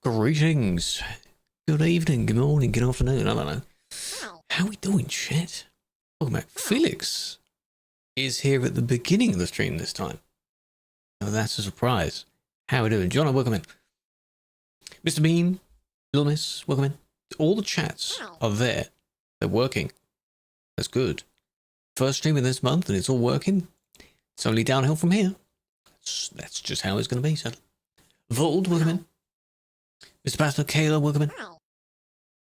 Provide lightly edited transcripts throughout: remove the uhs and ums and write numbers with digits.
Greetings. Good evening, good morning, good afternoon. I don't know. How we doing, chat? Welcome back. Felix is here at the beginning of the stream this time. Oh, that's a surprise. How we doing? John, welcome in. Mr. Bean, Little Miss, welcome in. All the chats are there. They're working. That's good. First stream in this month and it's all working. It's only downhill from here. That's just how it's going to be, so. Vold, welcome in. Mr. Pastor, Kayla, welcome in.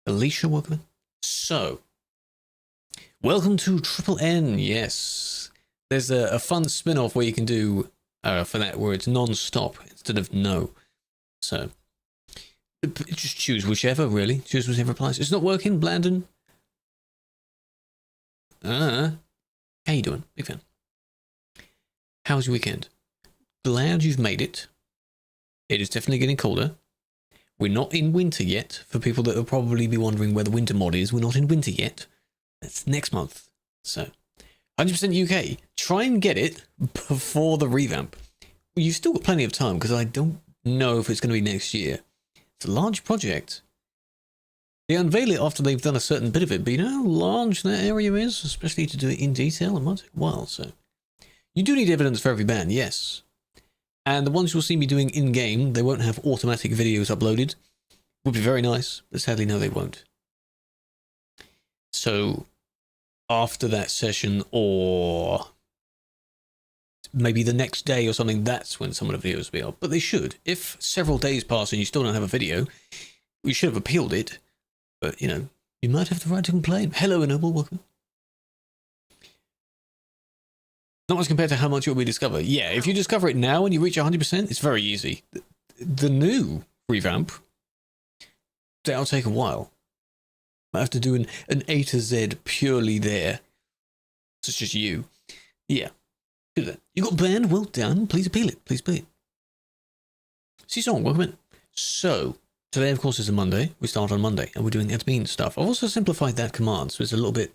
Alicia, welcome in. So, welcome to Triple N, yes. There's a fun spin-off where you can do, for that, where it's non-stop instead of no. So, just choose whichever, really. Choose whichever applies. It's not working, Blandon? How you doing? Big fan. How was your weekend? Glad you've made it. It is definitely getting colder. We're not in winter yet. For people that will probably be wondering where the winter mod is, we're not in winter yet. That's next month. So, 100% UK. Try and get it before the revamp. Well, you've still got plenty of time because I don't know if it's going to be next year. It's a large project. They unveil it after they've done a certain bit of it, but you know how large that area is, especially to do it in detail. It might take a while, so. You do need evidence for every ban, yes. And the ones you'll see me doing in-game, they won't have automatic videos uploaded. Would be very nice, but sadly no, they won't. So, after that session, or maybe the next day or something, that's when some of the videos will be up. But they should. If several days pass and you still don't have a video, we should have appealed it. But, you know, you might have the right to complain. Hello, Ennoble, welcome. Not as compared to how much it will be discovered. Yeah, if you discover it now and you reach 100%, it's very easy. The new revamp, that'll take a while. I have to do an A to Z purely there. Such as you. Yeah. Do that. You got banned? Well done. Please appeal it. Please appeal it. Seesaw, welcome in. So, today, of course, is a Monday. We start on Monday, and we're doing admin stuff. I've also simplified that command, so it's a little bit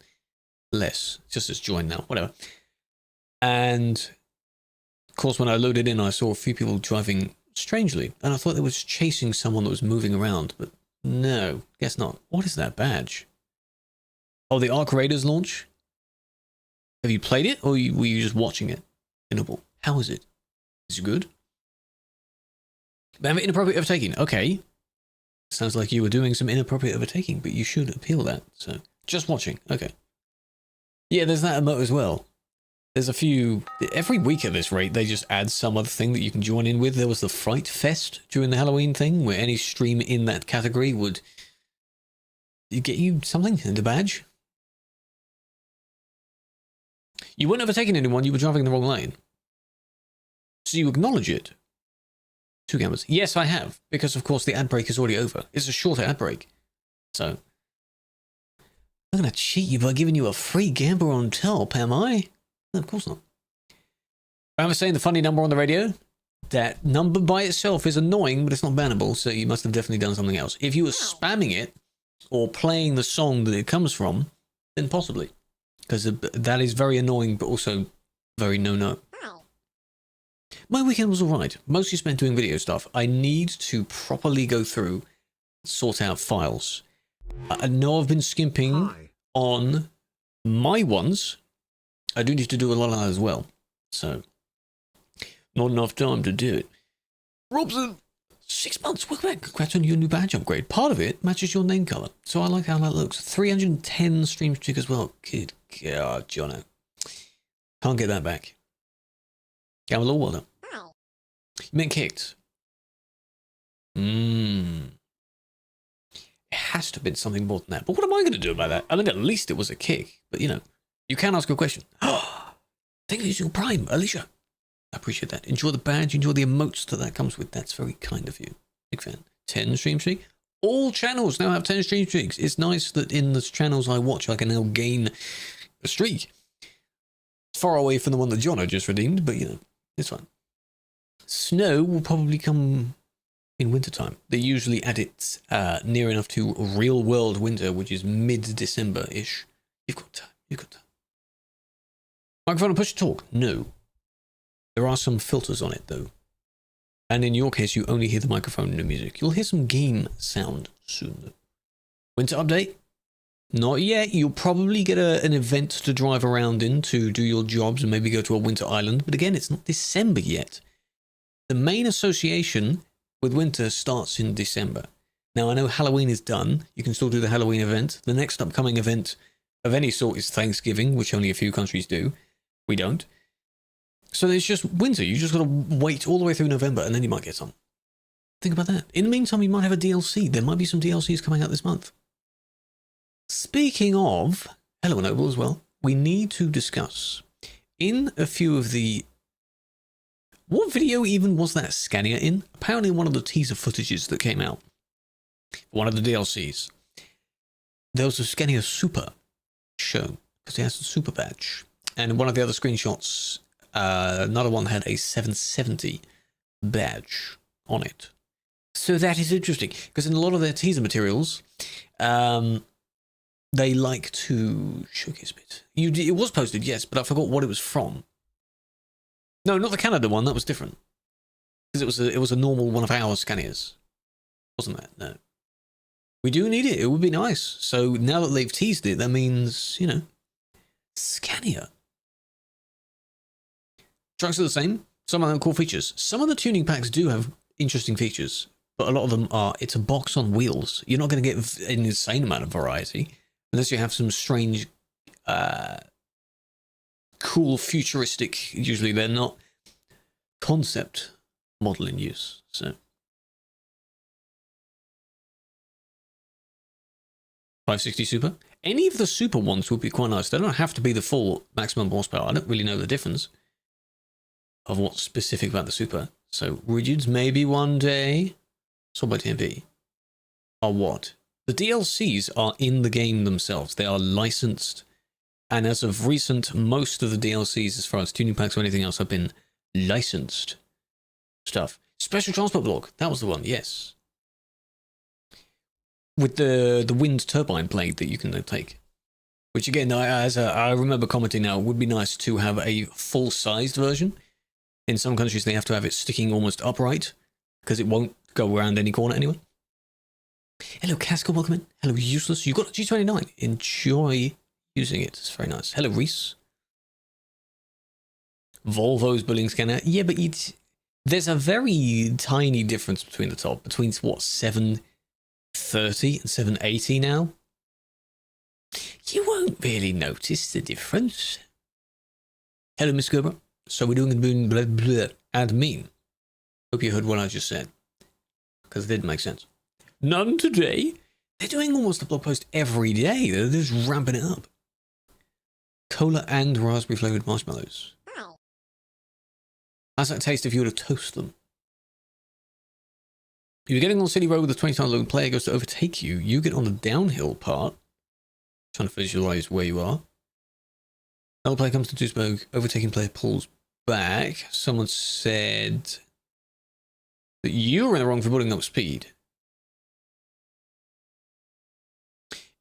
less. Just as join now, whatever. And, of course, when I loaded in, I saw a few people driving strangely, and I thought they was chasing someone that was moving around, but no, guess not. What is that badge? Oh, the Arc Raiders launch? Have you played it, or were you just watching it? How is it? Is it good? Ban for inappropriate overtaking. Okay. Sounds like you were doing some inappropriate overtaking, but you should appeal that. So, just watching. Okay. Yeah, there's that emote as well. There's a few... Every week at this rate, they just add some other thing that you can join in with. There was the Fright Fest during the Halloween thing, where any stream in that category would get you something and a badge. You weren't overtaking anyone, you were driving in the wrong lane. So you acknowledge it. 2 cameras. Yes, I have, because of course the ad break is already over. It's a shorter ad break. So... I'm going to cheat you by giving you a free gamble on top, am I? No, of course not. I was saying the funny number on the radio. That number by itself is annoying, but it's not bannable, so you must have definitely done something else. If you were spamming it, or playing the song that it comes from, then possibly. Because that is very annoying, but also very no-no. My weekend was alright. Mostly spent doing video stuff. I need to properly go through, sort out files. I know I've been skimping on my ones. I do need to do a lot of that as well. So, not enough time to do it. Robson, 6 months. Welcome back. Congrats on your new badge upgrade. Part of it matches your name color. So I like how that looks. 310 stream streak as well. Good God, Jono. Can't get that back. Gamble all well done. You meant kicked. It has to have been something more than that. But what am I going to do about that? I mean, at least it was a kick. But, you know, you can ask a question. Thank you for your Prime, Alicia. I appreciate that. Enjoy the badge. Enjoy the emotes that comes with. That's very kind of you. Big fan. 10 stream streak. All channels now have 10 stream streaks. It's nice that in the channels I watch, I can now gain a streak. It's far away from the one that Jono just redeemed, but, you know, it's fine. Snow will probably come in wintertime. They usually add it near enough to real world winter, which is mid-December-ish. You've got time. You've got time. Microphone and push to talk? No. There are some filters on it, though. And in your case, you only hear the microphone and the music. You'll hear some game sound soon. Winter update? Not yet. You'll probably get an event to drive around in to do your jobs and maybe go to a winter island. But again, it's not December yet. The main association with winter starts in December. Now, I know Halloween is done. You can still do the Halloween event. The next upcoming event of any sort is Thanksgiving, which only a few countries do. We don't. So there's just winter. You just got to wait all the way through November and then you might get some. Think about that. In the meantime, you might have a DLC. There might be some DLCs coming out this month. Speaking of, hello Noble as well, we need to discuss in a few of the... What video even was that Scania in? Apparently one of the teaser footages that came out. One of the DLCs. There was a Scania Super show, because he has the Super badge. And in one of the other screenshots, another one had a 770 badge on it. So that is interesting, because in a lot of their teaser materials, they like to showcase a bit. It was posted, yes, but I forgot what it was from. No, not the Canada one. That was different. Because it was a normal one of our Scanias. Wasn't that? No. We do need it. It would be nice. So now that they've teased it, that means, you know, Scania. Trucks are the same. Some of them cool features. Some of the tuning packs do have interesting features, but a lot of them are, it's a box on wheels. You're not going to get an insane amount of variety. Unless you have some strange, cool, futuristic, usually they're not, concept model in use. So 560 Super. Any of the Super ones would be quite nice. They don't have to be the full maximum horsepower. I don't really know the difference of what's specific about the Super. So rigids maybe one day. So by TMP. Are what? The DLCs are in the game themselves. They are licensed. And as of recent, most of the DLCs, as far as tuning packs or anything else, have been licensed stuff. Special Transport Block. That was the one, yes. With the wind turbine blade that you can take. Which again, I remember commenting now, it would be nice to have a full-sized version. In some countries, they have to have it sticking almost upright. Because it won't go around any corner anyway. Hello, Casco, welcome in. Hello, Useless. You got a G29. Enjoy using it. It's very nice. Hello, Reese. Volvo's bullying scanner. Yeah, but there's a very tiny difference between the top. Between, what, 730 and 780 now? You won't really notice the difference. Hello, Miss Gerber. So we're doing blah, blah, admin. Hope you heard what I just said. Because it didn't make sense. None today. They're doing almost a blog post every day. They're just ramping it up. Cola and raspberry flavored marshmallows. Wow. How's that taste if you were to toast them? You're getting on City Road with a 20-time load player goes to overtake you. You get on the downhill part. Trying to visualize where you are. Another player comes to Duisburg. Overtaking player pulls back. Someone said that you were in the wrong for putting up speed.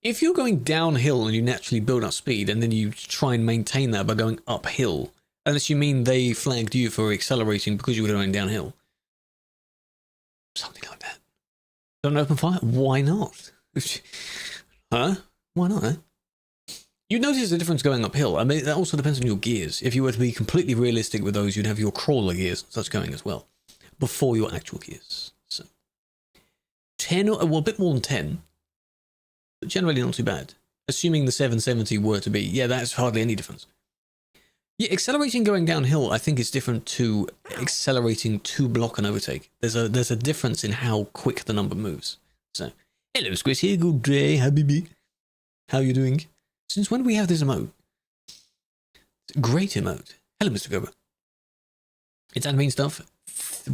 If you're going downhill and you naturally build up speed and then you try and maintain that by going uphill, unless you mean they flagged you for accelerating because you were going downhill. Something like that. Don't open fire? Why not? Huh? Why not, eh? You'd notice the difference going uphill. I mean, that also depends on your gears. If you were to be completely realistic with those, you'd have your crawler gears and such going as well. Before your actual gears. So 10, well, a bit more than 10. But generally not too bad. Assuming the 770 were to be, yeah, that's hardly any difference. Yeah, accelerating going downhill, I think is different to accelerating to block and overtake. There's a difference in how quick the number moves. So, hello, Squish here. Good day, Habibi. How are you doing? Since when do we have this emote? Great emote. Hello, Mr. Gober. It's admin stuff.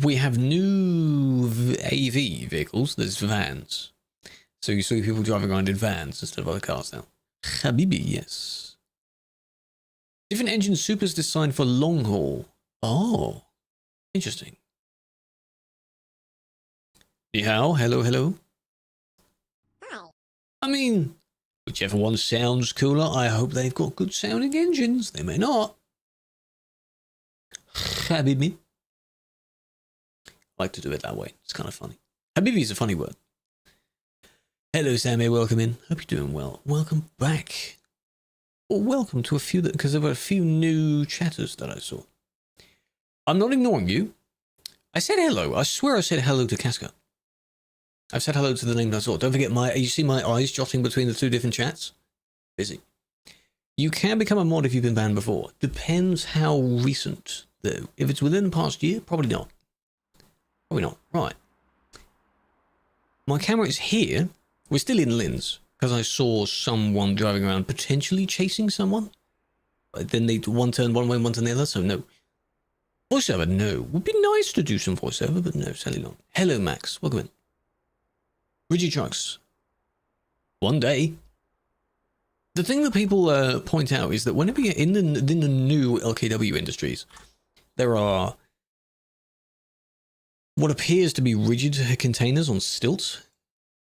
We have new AV vehicles. There's vans. So you see people driving around in vans instead of other cars now. Habibi, yes. Different engine supers designed for long haul. Oh, interesting. Ni-hao, hello, hello. Wow. I mean, whichever one sounds cooler, I hope they've got good sounding engines. They may not. Habibi. like to do it that way. It's kind of funny. Habibi is a funny word. Hello, Sammy. Welcome in. Hope you're doing well. Welcome back. Or welcome to a few, because there were a few new chatters that I saw. I'm not ignoring you. I said hello. I swear I said hello to Casca. I've said hello to the name that I saw. Don't forget you see my eyes jotting between the two different chats? Busy. You can become a mod if you've been banned before. Depends how recent, though. If it's within the past year, probably not. Probably not. Right. My camera is here. We're still in Linz, because I saw someone driving around potentially chasing someone. But then they one turn one way, one turn the other, so no. Voiceover, no. Would be nice to do some voiceover, but no, sadly not. Hello, Max. Welcome in. Rigid Trucks. One day. The thing that people point out is that whenever you're in the new LKW industries, there are what appears to be rigid containers on stilts,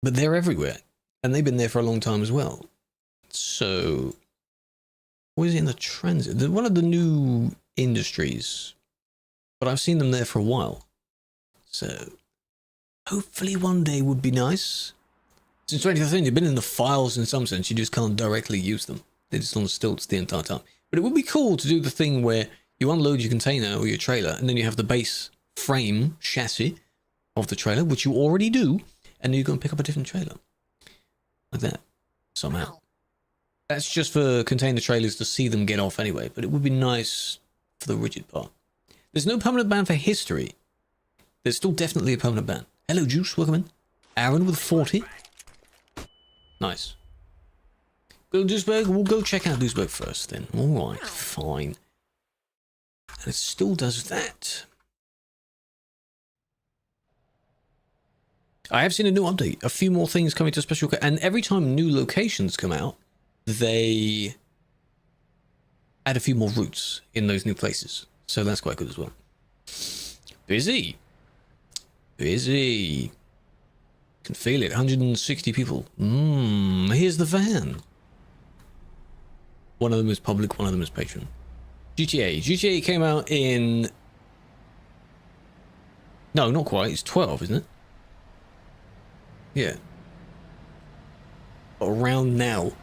but they're everywhere, and they've been there for a long time as well. So, what is it in the transit? They're one of the new industries, but I've seen them there for a while. So, hopefully one day would be nice. Since 2015, they've been in the files in some sense. You just can't directly use them. They're just on stilts the entire time. But it would be cool to do the thing where you unload your container or your trailer, and then you have the base frame chassis of the trailer, which you already do, and then you go and pick up a different trailer. Like that. Somehow. That's just for container trailers to see them get off anyway, but it would be nice for the rigid part. There's no permanent ban for history. There's still definitely a permanent ban. Hello, Juice. Welcome in. Aaron with 40. Nice. Go Duisburg. We'll go check out Duisburg first then. Alright, fine. And it still does that. I have seen a new update. A few more things coming to special... And every time new locations come out, they add a few more routes in those new places. So that's quite good as well. Busy. Busy. Can feel it. 160 people. Here's the van. One of them is public, one of them is patron. GTA. GTA came out in... No, not quite. It's 12, isn't it? Yeah. Around now.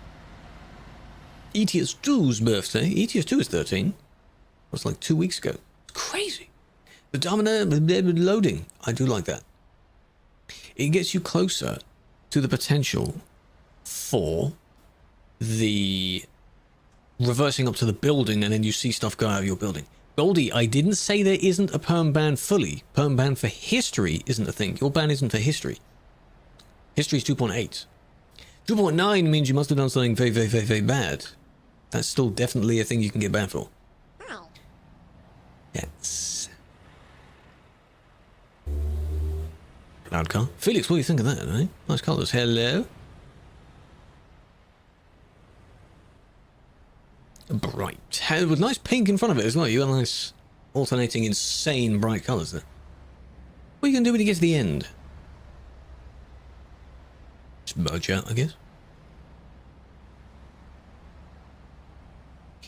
ETS2's birthday. ETS2 is 13. It was like 2 weeks ago. It's crazy. The Dominator loading. I do like that. It gets you closer to the potential for the reversing up to the building, and then you see stuff go out of your building. Goldie, I didn't say there isn't a perm ban fully. Perm ban for history isn't a thing. Your ban isn't for history. History is 2.8. 2.9 means you must have done something very, very, very, very bad. That's still definitely a thing you can get banned for. Yes. Loud car. Felix, what do you think of that, eh? Nice colours. Hello. Bright. With nice pink in front of it as well. You got nice alternating insane bright colours there. What are you going to do when you get to the end? Just merge out, I guess.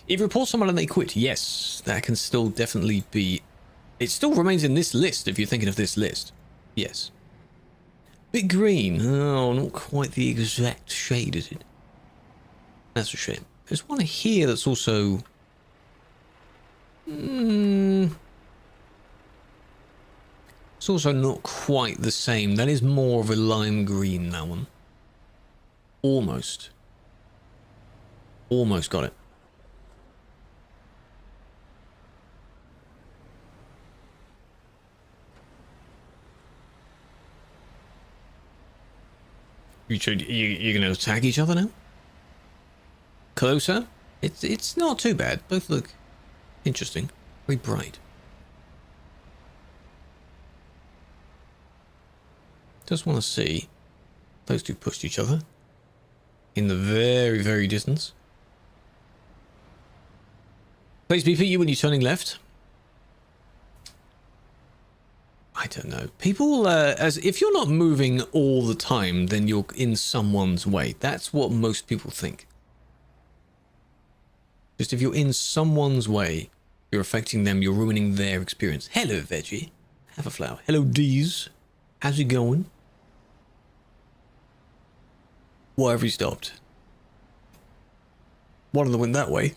If you report someone and they quit, yes, that can still definitely be... It still remains in this list if you're thinking of this list. Yes. Bit green. Oh, not quite the exact shade, is it? That's a shame. There's one here that's also... It's also not quite the same. That is more of a lime green, that one. Almost. Almost got it. You're going to attack each other now? Closer? It's not too bad. Both look interesting. Very bright. Just want to see those two pushed each other in the very, very distance. Place BP you when you're turning left. I don't know. People, as if you're not moving all the time, then you're in someone's way. That's what most people think. Just if you're in someone's way, you're affecting them, you're ruining their experience. Hello, Veggie. have a flower. Hello, Deez. How's it going? Why have we stopped? One of them went that way.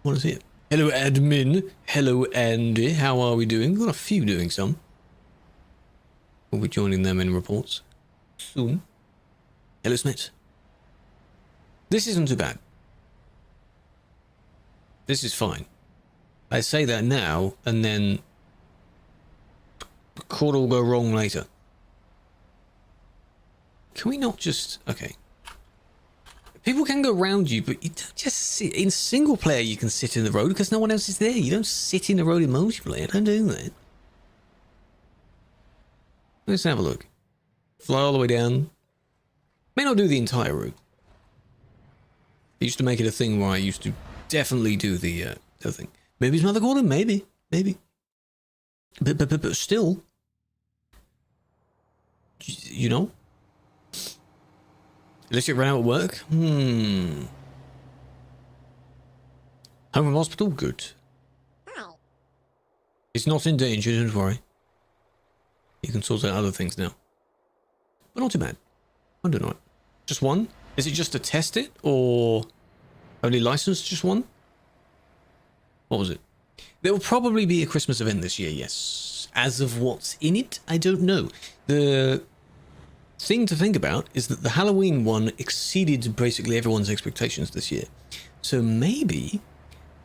What is it? Hello, admin. Hello, Andy. How are we doing? We've got a few doing some. We'll be joining them in reports soon. Hello, Smith. This isn't too bad. This is fine. I say that now, and then could all go wrong later. Can we not just... Okay. People can go around you, but you don't just sit... In single player, you can sit in the road because no one else is there. You don't sit in the road in multiplayer. Don't do that. Let's have a look. Fly all the way down. May not do the entire route. I used to make it a thing where I used to definitely do the other thing. Maybe it's another corner. Maybe. But still... You know? Unless you ran out of work? Home from hospital? Good. It's not in danger, don't worry. You can sort out other things now. But not too bad. I don't know. Just one? Is it just to test it? Or only licensed just one? What was it? There will probably be a Christmas event this year, yes. As of what's in it, I don't know. The thing to think about is that the Halloween one exceeded basically everyone's expectations this year. So maybe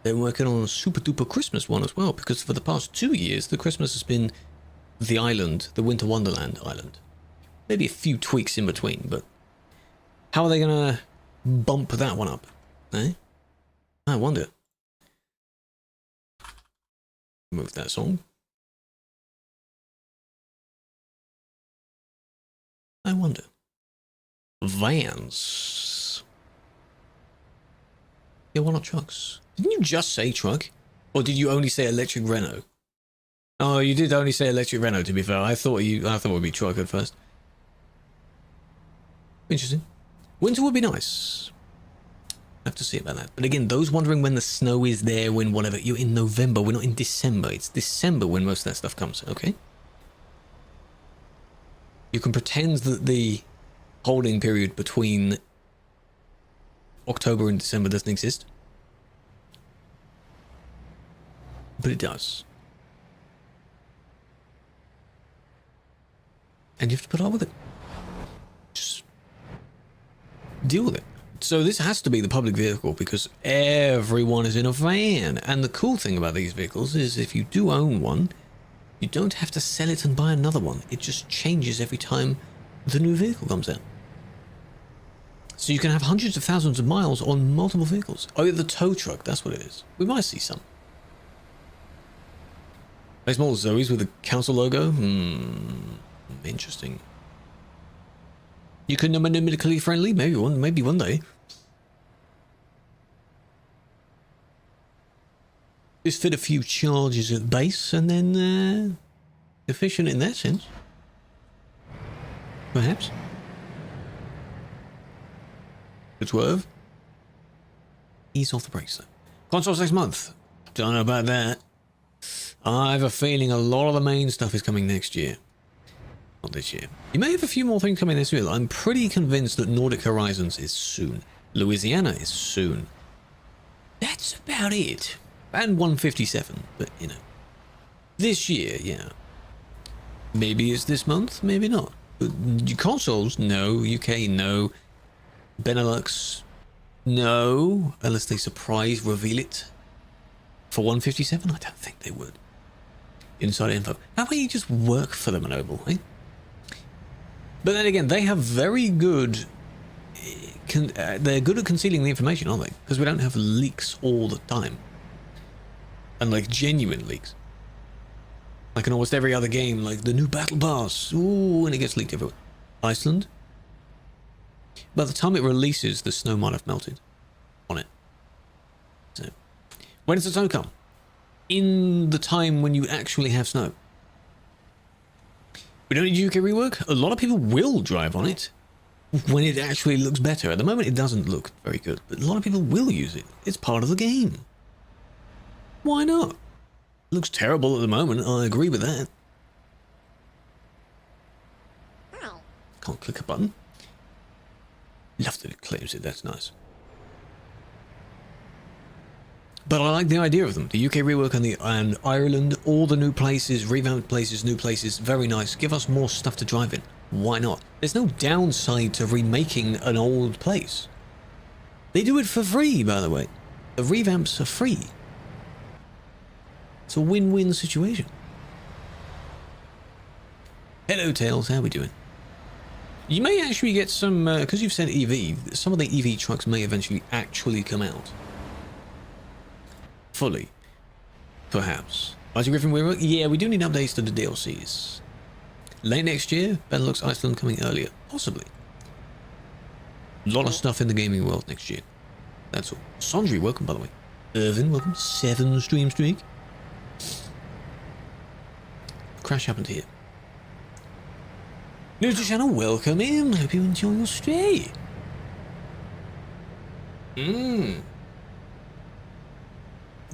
they're working on a super duper Christmas one as well, because for the past 2 years, the Christmas has been the island, the Winter Wonderland island. Maybe a few tweaks in between, but how are they going to bump that one up? Eh? I wonder. Move that song. I wonder. Vans. Yeah, why not trucks? Didn't you just say truck? Or did you only say electric Renault? Oh, you did only say electric Renault, to be fair. I thought it would be truck at first. Interesting. Winter would be nice. I have to see about that. But again, those wondering when the snow is there, when whatever, you're in November, we're not in December. It's December when most of that stuff comes, okay? You can pretend that the holding period between October and December doesn't exist. But it does. And you have to put up with it. Just deal with it. So this has to be the public vehicle because everyone is in a van. And the cool thing about these vehicles is if you do own one, you don't have to sell it and buy another one. It just changes every time the new vehicle comes out. So you can have hundreds of thousands of miles on multiple vehicles. Oh, the tow truck, that's what it is. We might see some. Very small Zoes with the council logo. Interesting. You can medically friendly, maybe one day. Just fit a few charges at base and then efficient in that sense. Perhaps. Good swerve. Ease off the brakes though. Consoles next month. Don't know about that. I have a feeling a lot of the main stuff is coming next year. Not this year. You may have a few more things coming this year. I'm pretty convinced that Nordic Horizons is soon. Louisiana is soon. That's about it. And 157, but you know. This year, yeah. Maybe it's this month, maybe not. But consoles, no. UK, no. Benelux, no. Unless they reveal it. For 157, I don't think they would. Inside info. How about you just work for them, Noble, eh? But then again, they have very good... they're good at concealing the information, aren't they? Because we don't have leaks all the time. And like genuine leaks. Like in almost every other game, like the new battle pass. Ooh, and it gets leaked everywhere. Iceland. By the time it releases, the snow might have melted on it. So, when does the snow come? In the time when you actually have snow. We don't need UK rework. A lot of people will drive on it when it actually looks better. At the moment, it doesn't look very good, but a lot of people will use it. It's part of the game. Why not? Looks terrible at the moment, I agree with that. Can't click a button. Love that it claims it, that's nice. But I like the idea of them. The UK rework and Ireland, all the new places, revamped places, new places, very nice. Give us more stuff to drive in. Why not? There's no downside to remaking an old place. They do it for free, by the way. The revamps are free. It's a win-win situation. Hello, Tails. How we doing? You may actually get some, because you've said EV, some of the EV trucks may eventually actually come out. Fully. Perhaps. Mighty Griffin, yeah, we do need updates to the DLCs. Late next year, Benelux, Iceland coming earlier. Possibly. A lot of stuff in the gaming world next year. That's all. Sondry, welcome, by the way. Irvin, welcome. 7 stream streak. Crash happened here. New to the channel, welcome in. Hope you enjoy your stay.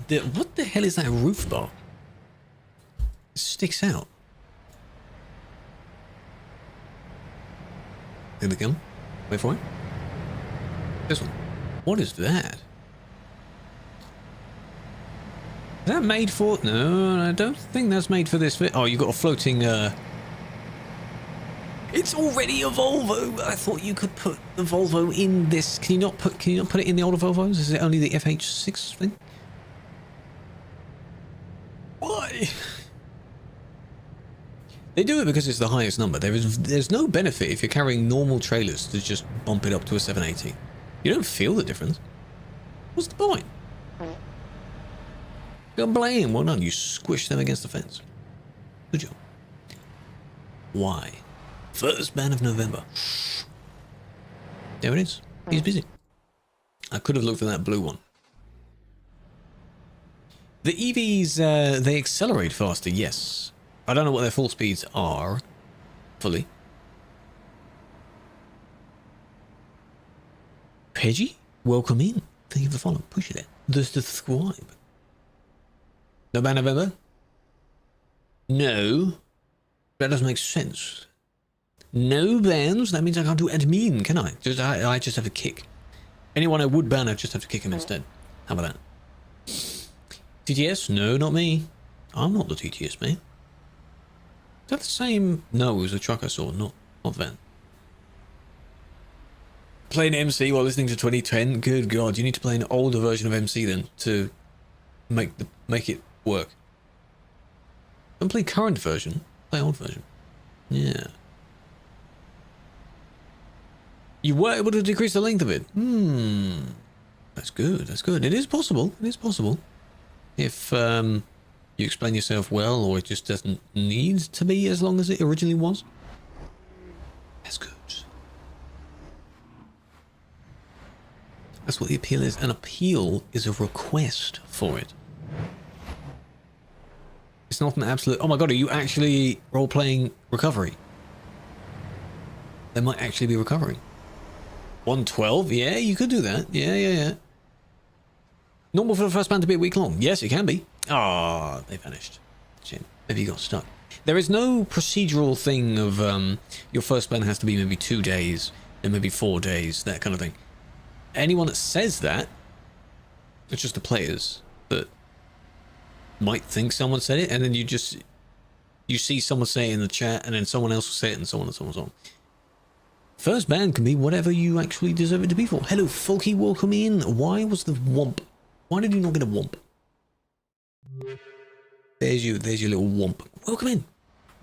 What the hell is that roof bar? It sticks out. Here they come. Wait for it. This one. What is that? Is that made for... No, I don't think that's made for this fit. Oh, you got a floating... It's already a Volvo. I thought you could put the Volvo in this. Can you not put it in the older Volvos? Is it only the FH6 thing? Why? They do it because it's the highest number. There's no benefit if you're carrying normal trailers to just bump it up to a 780. You don't feel the difference. What's the point? Go blame. Well done. You squish them against the fence. Good job. Why? First ban of November. There it is. He's busy. I could have looked for that blue one. The EVs, they accelerate faster, yes. I don't know what their full speeds are. Fully. Peggy, welcome in. Thank you for the follow. Push it there. The subscribe. No ban November? No. That doesn't make sense. No bans? That means I can't do admin, can I? I just have to kick. Anyone I would ban, I just have to kick him instead. How about that? TTS? No, not me. I'm not the TTS, man. Is that the same? No, it was a truck I saw, not Van. Playing MC while listening to 2010? Good God, you need to play an older version of MC then to make it work. Don't play current version, play old version. Yeah. You were able to decrease the length of it. That's good, that's good. It is possible, it is possible. If you explain yourself well, or it just doesn't need to be as long as it originally was. That's good. That's what the appeal is. An appeal is a request for it. It's not an absolute... Oh my god, are you actually role-playing recovery? There might actually be recovery. 112? Yeah, you could do that. Yeah. Normal for the first ban to be a week long. Yes, it can be. Ah, they vanished. Shit. Maybe you got stuck. There is no procedural thing of your first ban has to be maybe 2 days, and maybe 4 days, that kind of thing. Anyone that says that, it's just the players that might think someone said it, and then you see someone say it in the chat, and then someone else will say it, and so on and so on and so on. First ban can be whatever you actually deserve it to be for. Hello, Folky, welcome in. Why was the womp? Why did you not get a womp? There's your little womp. Welcome in.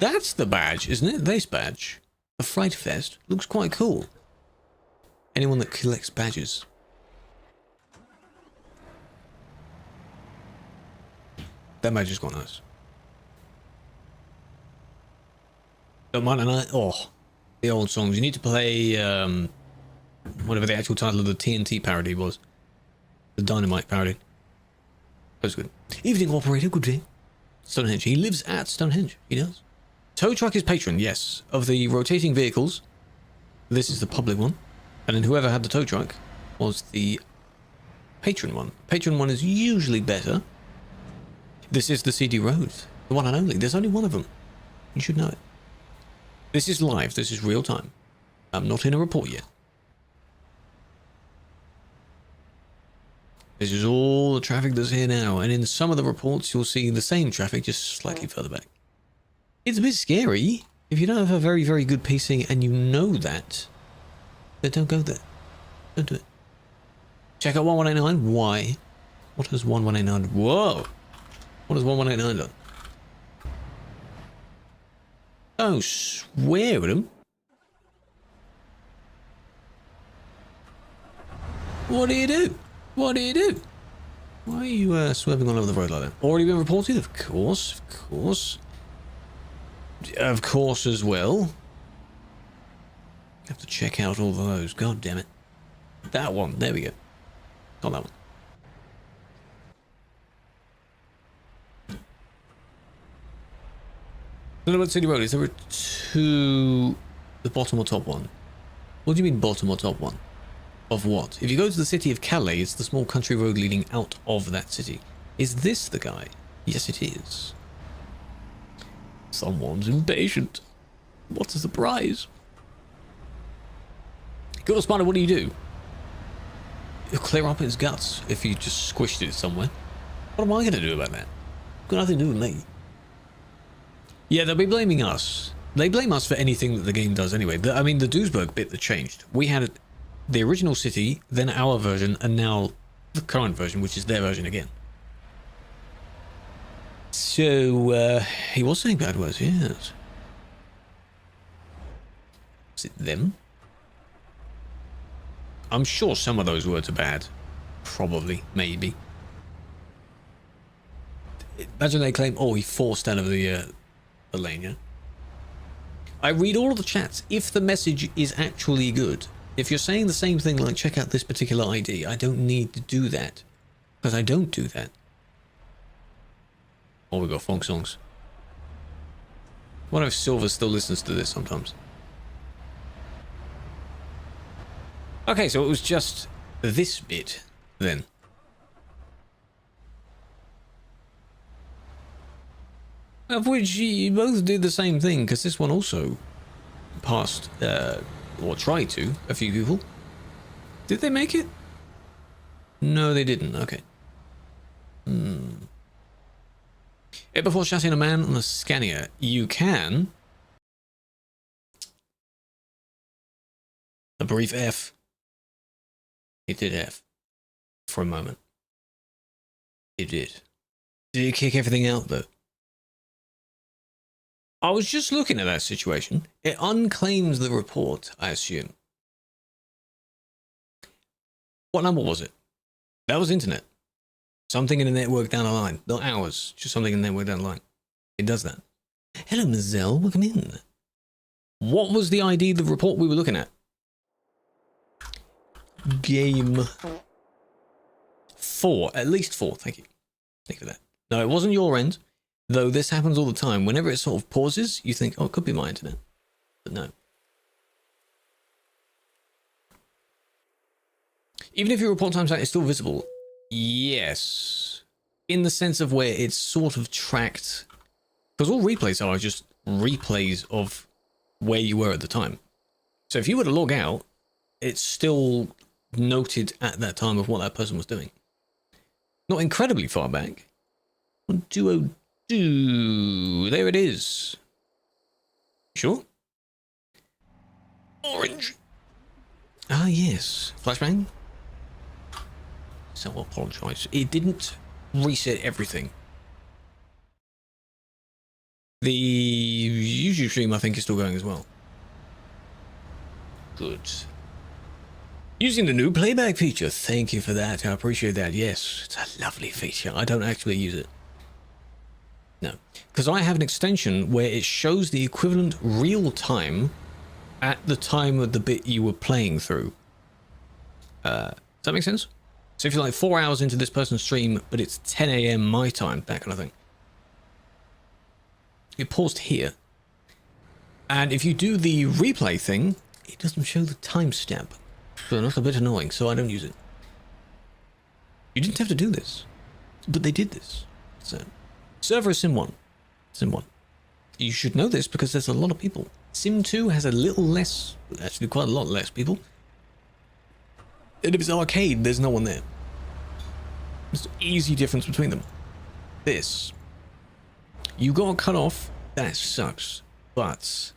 That's the badge, isn't it? This badge. The Fright Fest. Looks quite cool. Anyone that collects badges. That badge is quite nice. Don't mind a night. Oh, the old songs. You need to play whatever the actual title of the TNT parody was. The Dynamite parody. That was good. Evening operator, good day. Stonehenge. He lives at Stonehenge. He does. Tow truck is patron, yes. Of the rotating vehicles, this is the public one. And then whoever had the tow truck was the patron one. Patron one is usually better. This is the CD road. The one and only. There's only one of them. You should know it. This is live. This is real time. I'm not in a report yet. This is all the traffic that's here now. And in some of the reports, you'll see the same traffic, just slightly further back. It's a bit scary. If you don't have a very, very good PC and you know that, then don't go there. Don't do it. Check out 1189. Why? What has 1189 done? Whoa! What has 1189 done? Oh, swear at him. What do you do? What do you do? Why are you swerving all over the road like that? Already been reported? Of course, of course. Of course as well. Have to check out all of those. God damn it. That one. There we go. Got that one. Selunedits City Road. Is there a two... the bottom or top one? What do you mean bottom or top one? Of what? If you go to the city of Calais, it's the small country road leading out of that city. Is this the guy? Yes, it is. Someone's impatient. What a surprise. Good Spider, what do? You'll clear up its guts if you just squished it somewhere. What am I going to do about that? Got nothing to do with me. Yeah, they'll be blaming us. They blame us for anything that the game does anyway. I mean, the Duisburg bit that changed. We had the original city, then our version, and now the current version, which is their version again. So, he was saying bad words, yes. Is it them? I'm sure some of those words are bad. Probably, maybe. Imagine they claim, oh, he forced out of the lane, yeah? I read all of the chats. If the message is actually good, if you're saying the same thing like, check out this particular ID, I don't need to do that. Because I don't do that. Oh, we got funk songs. What if Silver still listens to this sometimes? Okay, so it was just this bit, then. Of which you both did the same thing, because this one also passed, or tried to, a few people. Did they make it? No, they didn't. Okay. Before shouting a man on a Scania, you can... A brief F. It did F. For a moment. It did. Did it kick everything out, though? I was just looking at that situation. It unclaims the report, I assume. What number was it? That was internet. Something in the network down the line. Not ours, just something in the network down the line. It does that. Hello, Ms. Zell. Welcome in. What was the ID of the report we were looking at? Game 4. At least 4. Thank you. Thank you for that. No, it wasn't your end. Though this happens all the time. Whenever it sort of pauses, you think, oh, it could be my internet. But no. Even if your report timestamp is still visible, yes. In the sense of where it's sort of tracked. Because all replays are just replays of where you were at the time. So if you were to log out, it's still noted at that time of what that person was doing. Not incredibly far back. Duo. There it is. Sure? Orange. Ah, yes. Flashbang. So I apologise. It didn't reset everything. The YouTube stream, I think, is still going as well. Good. Using the new playback feature. Thank you for that. I appreciate that. Yes, it's a lovely feature. I don't actually use it. No, because I have an extension where it shows the equivalent real time at the time of the bit you were playing through. Does that make sense? So if you're like 4 hours into this person's stream, but it's 10 AM my time, that kind of thing. It paused here. And if you do the replay thing, it doesn't show the timestamp. So that's a bit annoying, so I don't use it. You didn't have to do this, but they did this. So Server is Sim 1. Sim 1. You should know this because there's a lot of people. Sim 2 has a little less, actually quite a lot less people. And if it's arcade, there's no one there. There's an easy difference between them. This. You got cut off, that sucks. But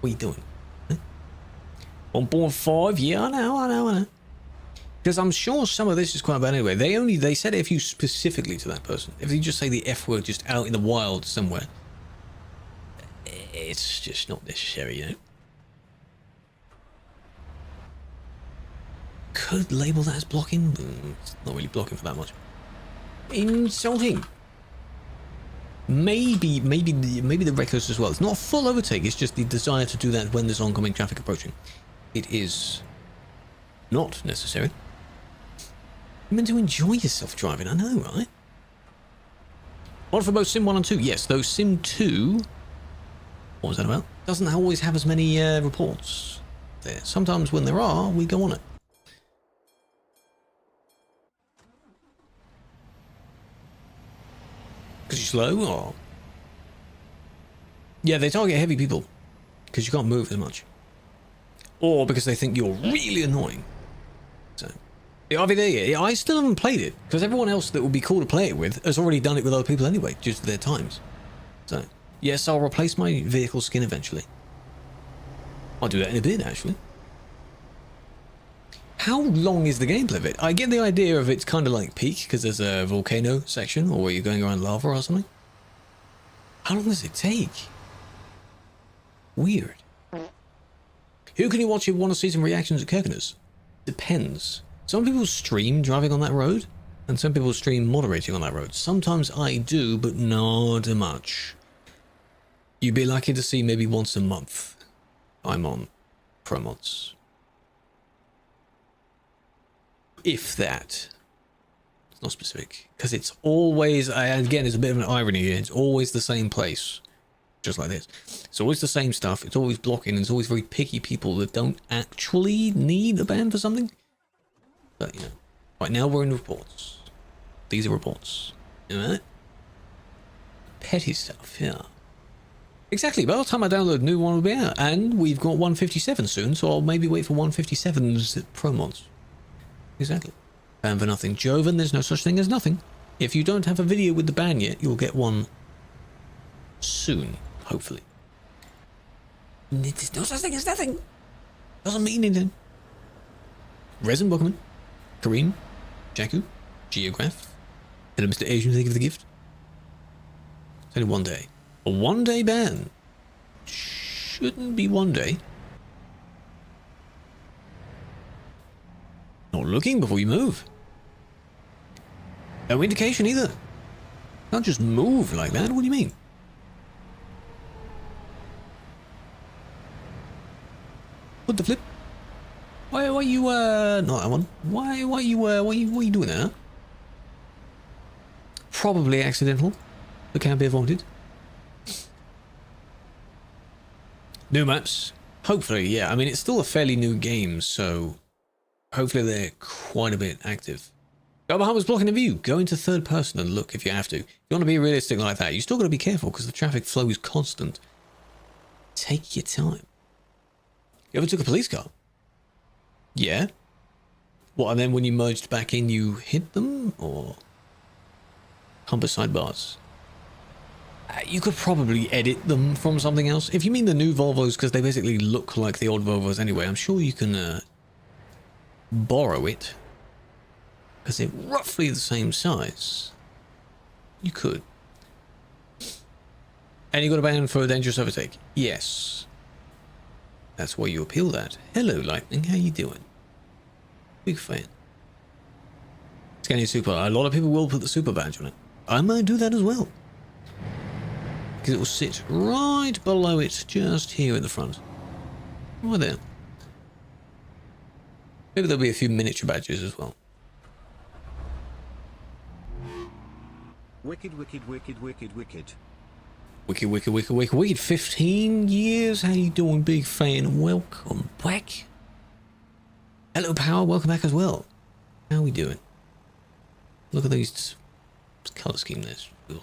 what are you doing? Huh? 1.5, yeah, I know. Because I'm sure some of this is quite bad anyway. They said it if you specifically to that person. If you just say the F word just out in the wild somewhere, it's just not necessary, you know. Could label that as blocking. It's not really blocking for that much. Insulting. Maybe the reckless as well. It's not a full overtake. It's just the desire to do that when there's oncoming traffic approaching. It is not necessary. You're meant to enjoy yourself driving. I know, right? One for both Sim 1 and 2. Yes, though Sim 2. What was that about? Doesn't always have as many reports there. Sometimes when there are, we go on it. Because you're slow, or... Yeah, they target heavy people. Because you can't move as much. Or because they think you're really annoying. So... Yeah, I still haven't played it. Because everyone else that would be cool to play it with has already done it with other people anyway, due to their times. So... Yes, I'll replace my vehicle skin eventually. I'll do that in a bit, actually. How long is the gameplay of it? I get the idea of it's kind of like Peak, because there's a volcano section, or where you're going around lava or something. How long does it take? Weird. Who can you watch if you want to see some reactions at Kirkenes? Depends. Some people stream driving on that road, and some people stream moderating on that road. Sometimes I do, but not much. You'd be lucky to see maybe once a month. I'm on Pro Mods. If that. It's not specific. Because it's always, and again, it's a bit of an irony here, it's always the same place. Just like this. It's always the same stuff, it's always blocking, and it's always very picky people that don't actually need a ban for something. But, you know. Right now we're in reports. These are reports. You know that? Petty stuff, yeah. Exactly, by the time I download, new one will be out. And we've got 157 soon, so I'll maybe wait for 157's Pro Mods. Exactly. Ban for nothing. Joven, there's no such thing as nothing. If you don't have a video with the ban yet, you'll get one soon, hopefully. There's no such thing as nothing. Doesn't mean anything. Resin Bookman, Kareem, Jakku, Geograph. Hello, Mr. Asian, thank you for the gift. It's only 1 day. A 1 day ban. Shouldn't be 1 day. Not looking before you move. No indication either. Can't just move like that. What do you mean? What the flip? Why are you not that one? Why are you doing that? Huh? Probably accidental, but can be avoided. New maps. Hopefully, yeah. I mean, it's still a fairly new game, so hopefully they're quite a bit active. Go behind was blocking the view. Go into third person and look if you have to. If you want to be realistic like that, you still got to be careful because the traffic flow is constant. Take your time. You ever took a police car? Yeah. What, and then when you merged back in, you hit them? Or compass sidebars? You could probably edit them from something else. If you mean the new Volvos, because they basically look like the old Volvos anyway, I'm sure you can borrow it. Because they're roughly the same size. You could. And you got a ban for a dangerous overtake? Yes. That's why you appeal that. Hello, Lightning. How you doing? Big fan. Scanning Super. A lot of people will put the Super badge on it. I might do that as well. Because it will sit right below it, just here at the front. Right there. Maybe there'll be a few miniature badges as well. Wicked, wicked, wicked, wicked, wicked. Wicked, wicked, wicked, wicked, wicked. 15 years. How you doing, big fan? Welcome back. Hello, Power. Welcome back as well. How we doing? Look at these color scheme there. Ugh.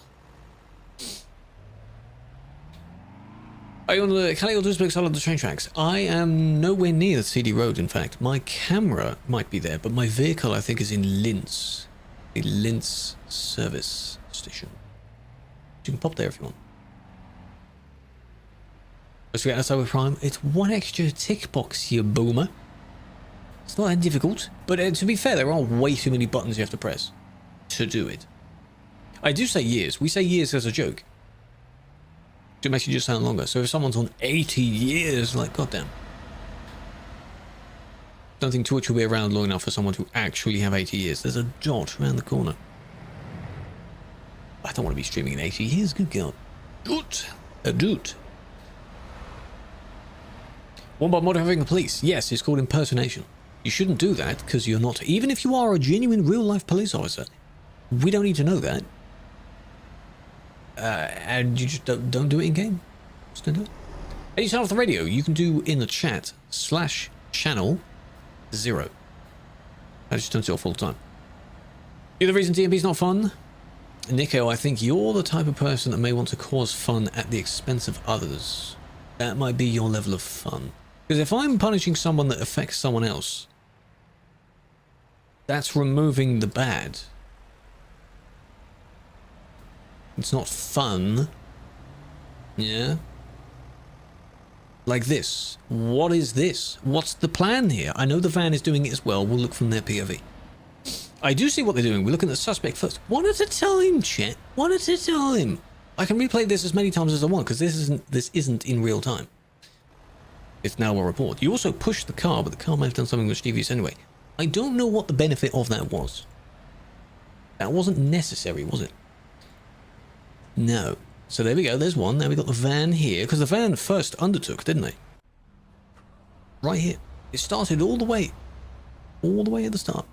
Are you on the Cali or Duisburg side of the train tracks? I am nowhere near the CD road, in fact. My camera might be there, but my vehicle, I think, is in Linz. The Linz service station. You can pop there if you want. Let's get outside with Prime. It's one extra tick box, you boomer. It's not that difficult, but to be fair, there are way too many buttons you have to press to do it. I do say years. We say years as a joke. It makes you just sound longer. So if someone's on 80 years, like, goddamn. Don't think Twitch will be around long enough for someone to actually have 80 years. There's a dot around the corner. I don't want to be streaming in 80 years. Good God. Doot. A doot. One by mod having the police. Yes, it's called impersonation. You shouldn't do that because you're not. Even if you are a genuine real-life police officer, we don't need to know that. And you just don't do it in game. Just don't do it. And you turn off the radio. You can do in the chat /channel 0. That just turns it off all the time. You're the reason DMP's not fun? Nico, I think you're the type of person that may want to cause fun at the expense of others. That might be your level of fun. Because if I'm punishing someone that affects someone else, that's removing the bad. It's not fun. Yeah? Like this. What is this? What's the plan here? I know the van is doing it as well. We'll look from their POV. I do see what they're doing. We're looking at the suspect first. One at a time, chat. One at a time. I can replay this as many times as I want because this isn't in real time. It's now a report. You also pushed the car, but the car might have done something mischievous anyway. I don't know what the benefit of that was. That wasn't necessary, was it? No. So there we go. There's one. Now we got the van here because the van first undertook, didn't they? Right here. It started all the way at the start.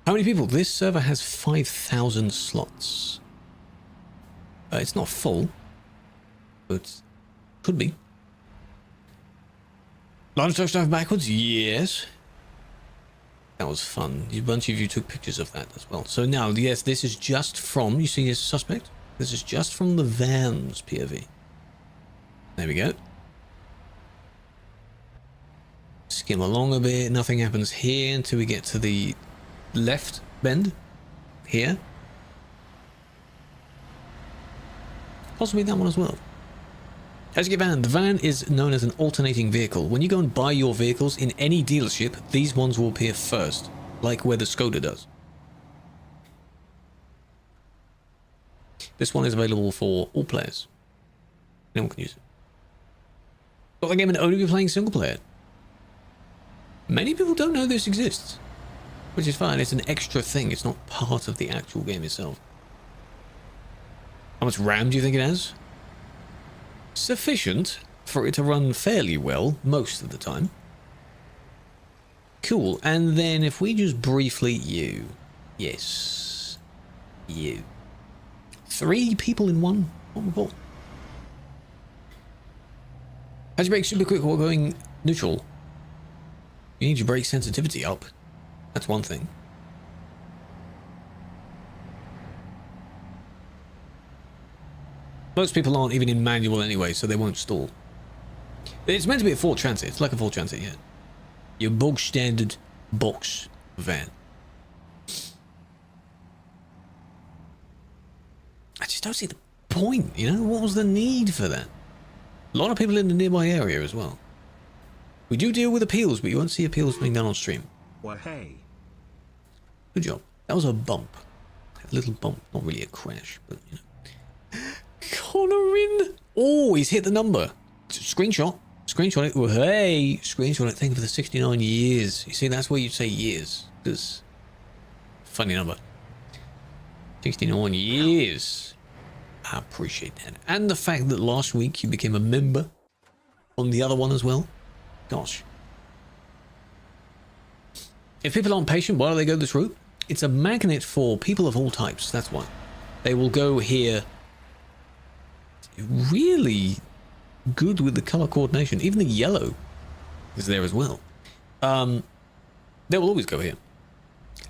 How many people? This server has 5,000 slots. It's not full, but could be. Line of dive backwards? Yes. That was fun. A bunch of you took pictures of that as well. So now, yes, this is just from, you see this suspect? This is just from the van's POV. There we go. Skim along a bit. Nothing happens here until we get to the left bend. Here. Possibly that one as well. As you get van, the van is known as an alternating vehicle. When you go and buy your vehicles in any dealership, these ones will appear first, like where the Skoda does. This one is available for all players. Anyone can use it. Got the game and only be playing single player. Many people don't know this exists, which is fine. It's an extra thing. It's not part of the actual game itself. How much RAM do you think it has? Sufficient for it to run fairly well most of the time. Cool. And then if we just briefly you. Yes. You. 3 people in one report. How'd you brake super quick while going neutral? You need your brake sensitivity up. That's one thing. Most people aren't even in manual anyway, so they won't stall. It's meant to be a Ford Transit. It's like a Ford Transit, yeah. Your bog standard box van. I just don't see the point, you know? What was the need for that? A lot of people in the nearby area as well. We do deal with appeals, but you won't see appeals being done on stream. Well, hey. Good job. That was a bump. A little bump. Not really a crash, but, you know. Konarin! Oh, he's hit the number. Screenshot. Screenshot it. Oh, hey! Screenshot it. Thank you for the 69 years. You see, that's where you say years. Because, funny number. 69 years. I appreciate that. And the fact that last week you became a member on the other one as well. Gosh. If people aren't patient, why do they go this route? It's a magnet for people of all types. That's why. They will go here. Really good with the color coordination. Even the yellow is there as well. They will always go here.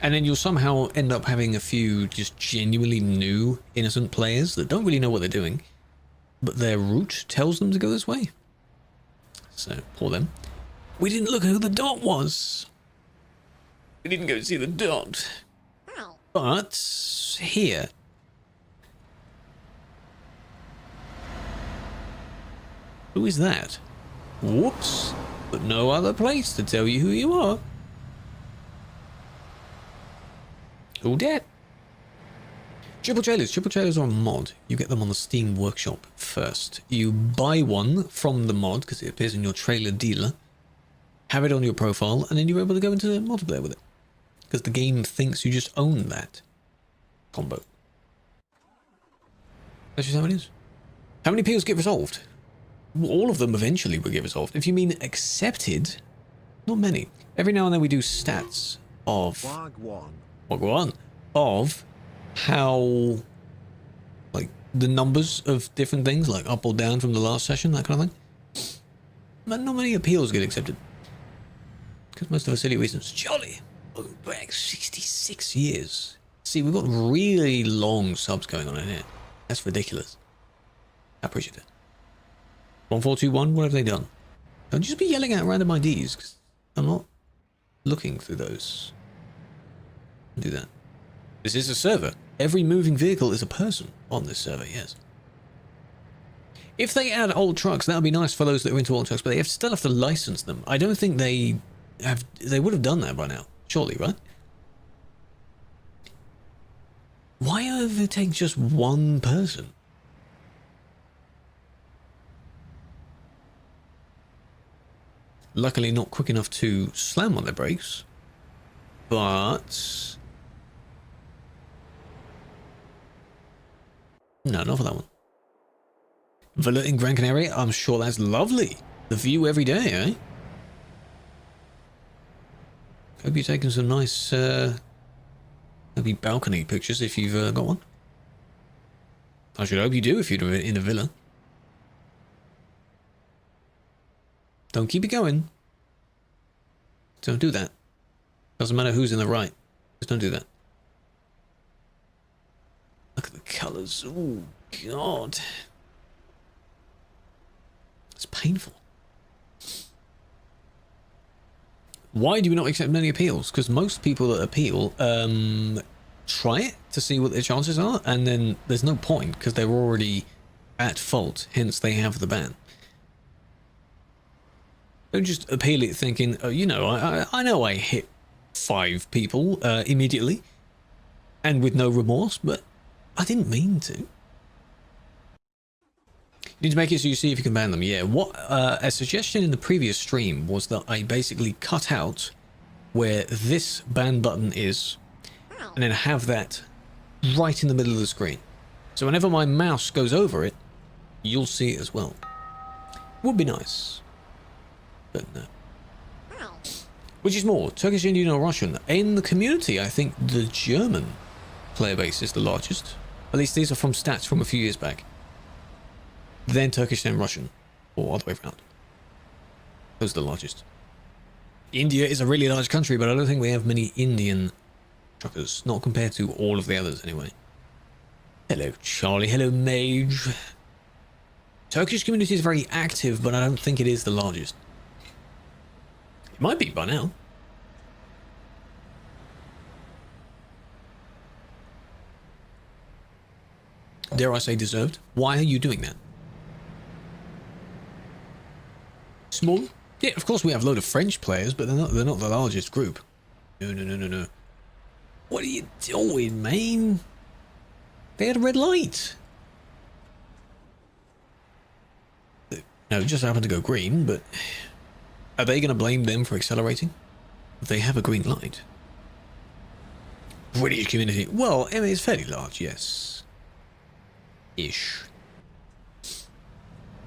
And then you'll somehow end up having a few just genuinely new, innocent players that don't really know what they're doing, but their route tells them to go this way. So, poor them. We didn't look at who the dot was. We didn't go see the dot. But, here. Who is that? Whoops. But no other place to tell you who you are. All dead. Triple trailers. Triple trailers are a mod. You get them on the Steam Workshop first. You buy one from the mod because it appears in your trailer dealer. Have it on your profile, and then you're able to go into multiplayer with it. Because the game thinks you just own that combo. That's just how it is. How many appeals get resolved? All of them eventually will get resolved. If you mean accepted, not many. Every now and then we do stats of of how, like, the numbers of different things, like up or down from the last session, that kind of thing. But not many appeals get accepted. Because most of us silly reasons. Jolly! Oh, back 66 years. See, we've got really long subs going on in here. That's ridiculous. I appreciate it. 1421, what have they done? Don't just be yelling out random IDs, because I'm not looking through those. Do that. This is a server. Every moving vehicle is a person on this server, yes. If they add old trucks, that would be nice for those that are into old trucks, but they still have to license them. I don't think they would have done that by now, surely, right? Why overtake just one person? Luckily not quick enough to slam on their brakes, but no, not for that one. Villa in Gran Canaria, I'm sure that's lovely. The view every day, eh? Hope you're taking some nice maybe balcony pictures if you've got one. I should hope you do if you're in a villa. Don't keep it going. Don't do that. Doesn't matter who's in the right. Just don't do that. Look at the colours. Oh, God. It's painful. Why do we not accept many appeals? Because most people that appeal try it to see what their chances are, and then there's no point because they're already at fault, hence they have the ban. Don't just appeal it thinking, oh, you know, I know I hit 5 people immediately and with no remorse, but I didn't mean to. You need to make it so you see if you can ban them. Yeah, what a suggestion in the previous stream was that I basically cut out where this ban button is and then have that right in the middle of the screen. So whenever my mouse goes over it, you'll see it as well. Would be nice. But no. Which is more, Turkish, Indian or Russian? In the community, I think the German player base is the largest. At least these are from stats from a few years back. Then Turkish, then Russian. Or other way around. Those are the largest. India is a really large country, but I don't think we have many Indian truckers. Not compared to all of the others, anyway. Hello, Charlie. Hello, Mage. Turkish community is very active, but I don't think it is the largest. It might be by now. Dare I say deserved? Why are you doing that? Small? Yeah, of course we have a load of French players, but they're not the largest group. No. What are you doing, man? They had a red light. No, it just happened to go green, but are they going to blame them for accelerating? They have a green light. British community. Well, I mean, it's fairly large, yes. Ish.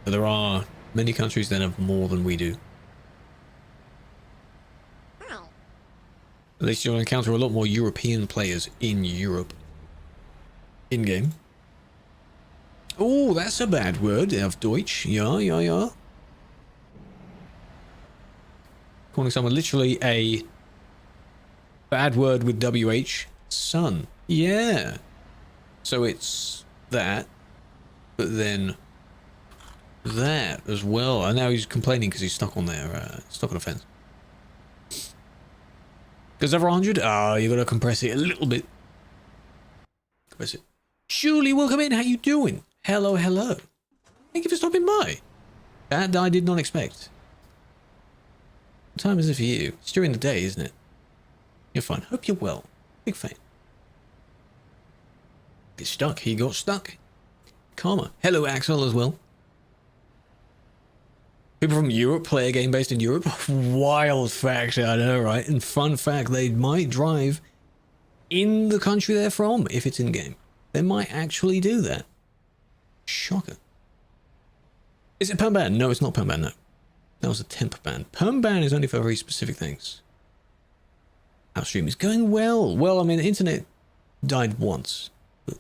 But there are many countries that have more than we do. At least you'll encounter a lot more European players in Europe. In-game. Oh, that's a bad word, auf Deutsch. Ja. Calling someone literally a Bad word with WH. Sun. Yeah. So it's that, but then that as well. And now he's complaining because he's stuck on there, stuck on a fence. Goes over 100. Oh, you gotta compress it a little bit. Compress it. Julie, welcome in. How you doing? Hello, hello. Thank you for stopping by. That I did not expect. What time is it for you? It's during the day, isn't it? You're fine. Hope you're well. Big fan. Get stuck. He got stuck. Karma. Hello, Axel, as well. People from Europe play a game based in Europe. Wild fact, I know, right? And fun fact, they might drive in the country they're from if it's in-game. They might actually do that. Shocker. Is it perm ban? No, it's not perm ban, no. That was a temp ban. Perm ban is only for very specific things. Our stream is going well. Well, I mean, the internet died once. But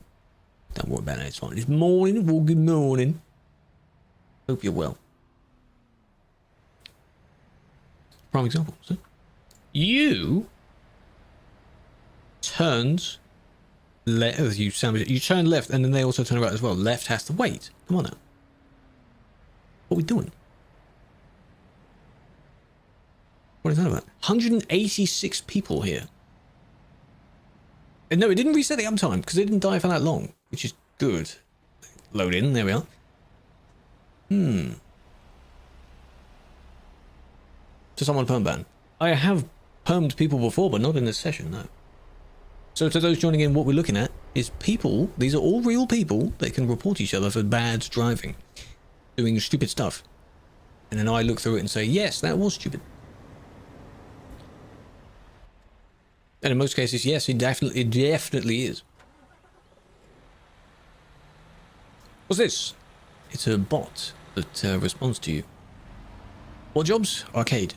don't worry about it, it's fine. It's morning. Well, good morning. Hope you're well. Prime example, so you turned left. You turned left, and then they also turn right as well. Left has to wait. Come on now. What are we doing? What is that about? 186 people here. And no, it didn't reset the uptime because it didn't die for that long, which is good. Load in. There we are. To someone perm ban. I have permed people before, but not in this session, no. So to those joining in, what we're looking at is people, these are all real people that can report each other for bad driving, doing stupid stuff. And then I look through it and say, yes, that was stupid. And in most cases, yes, it definitely is. What's this? It's a bot that responds to you. What jobs? Arcade.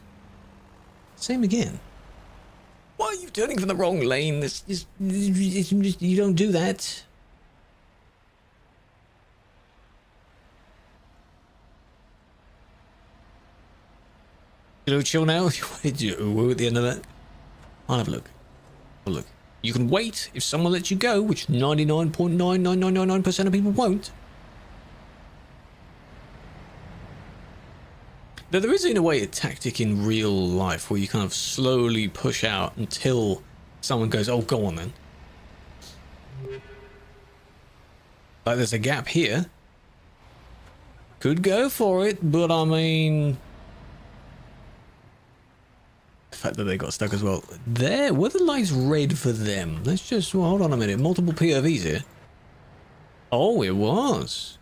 Same again. Why are you turning from the wrong lane? You don't do that. You know, chill now. What did you at the end of that? I'll have a look. Well, look. You can wait if someone lets you go, which 99.99999% of people won't. Now, there is in a way a tactic in real life where you kind of slowly push out until someone goes, oh, go on then. Like there's a gap here. Could go for it, but I mean... The fact that they got stuck as well. There, were the lights red for them? Let's just, well, hold on a minute. Multiple POVs here. Oh, it was.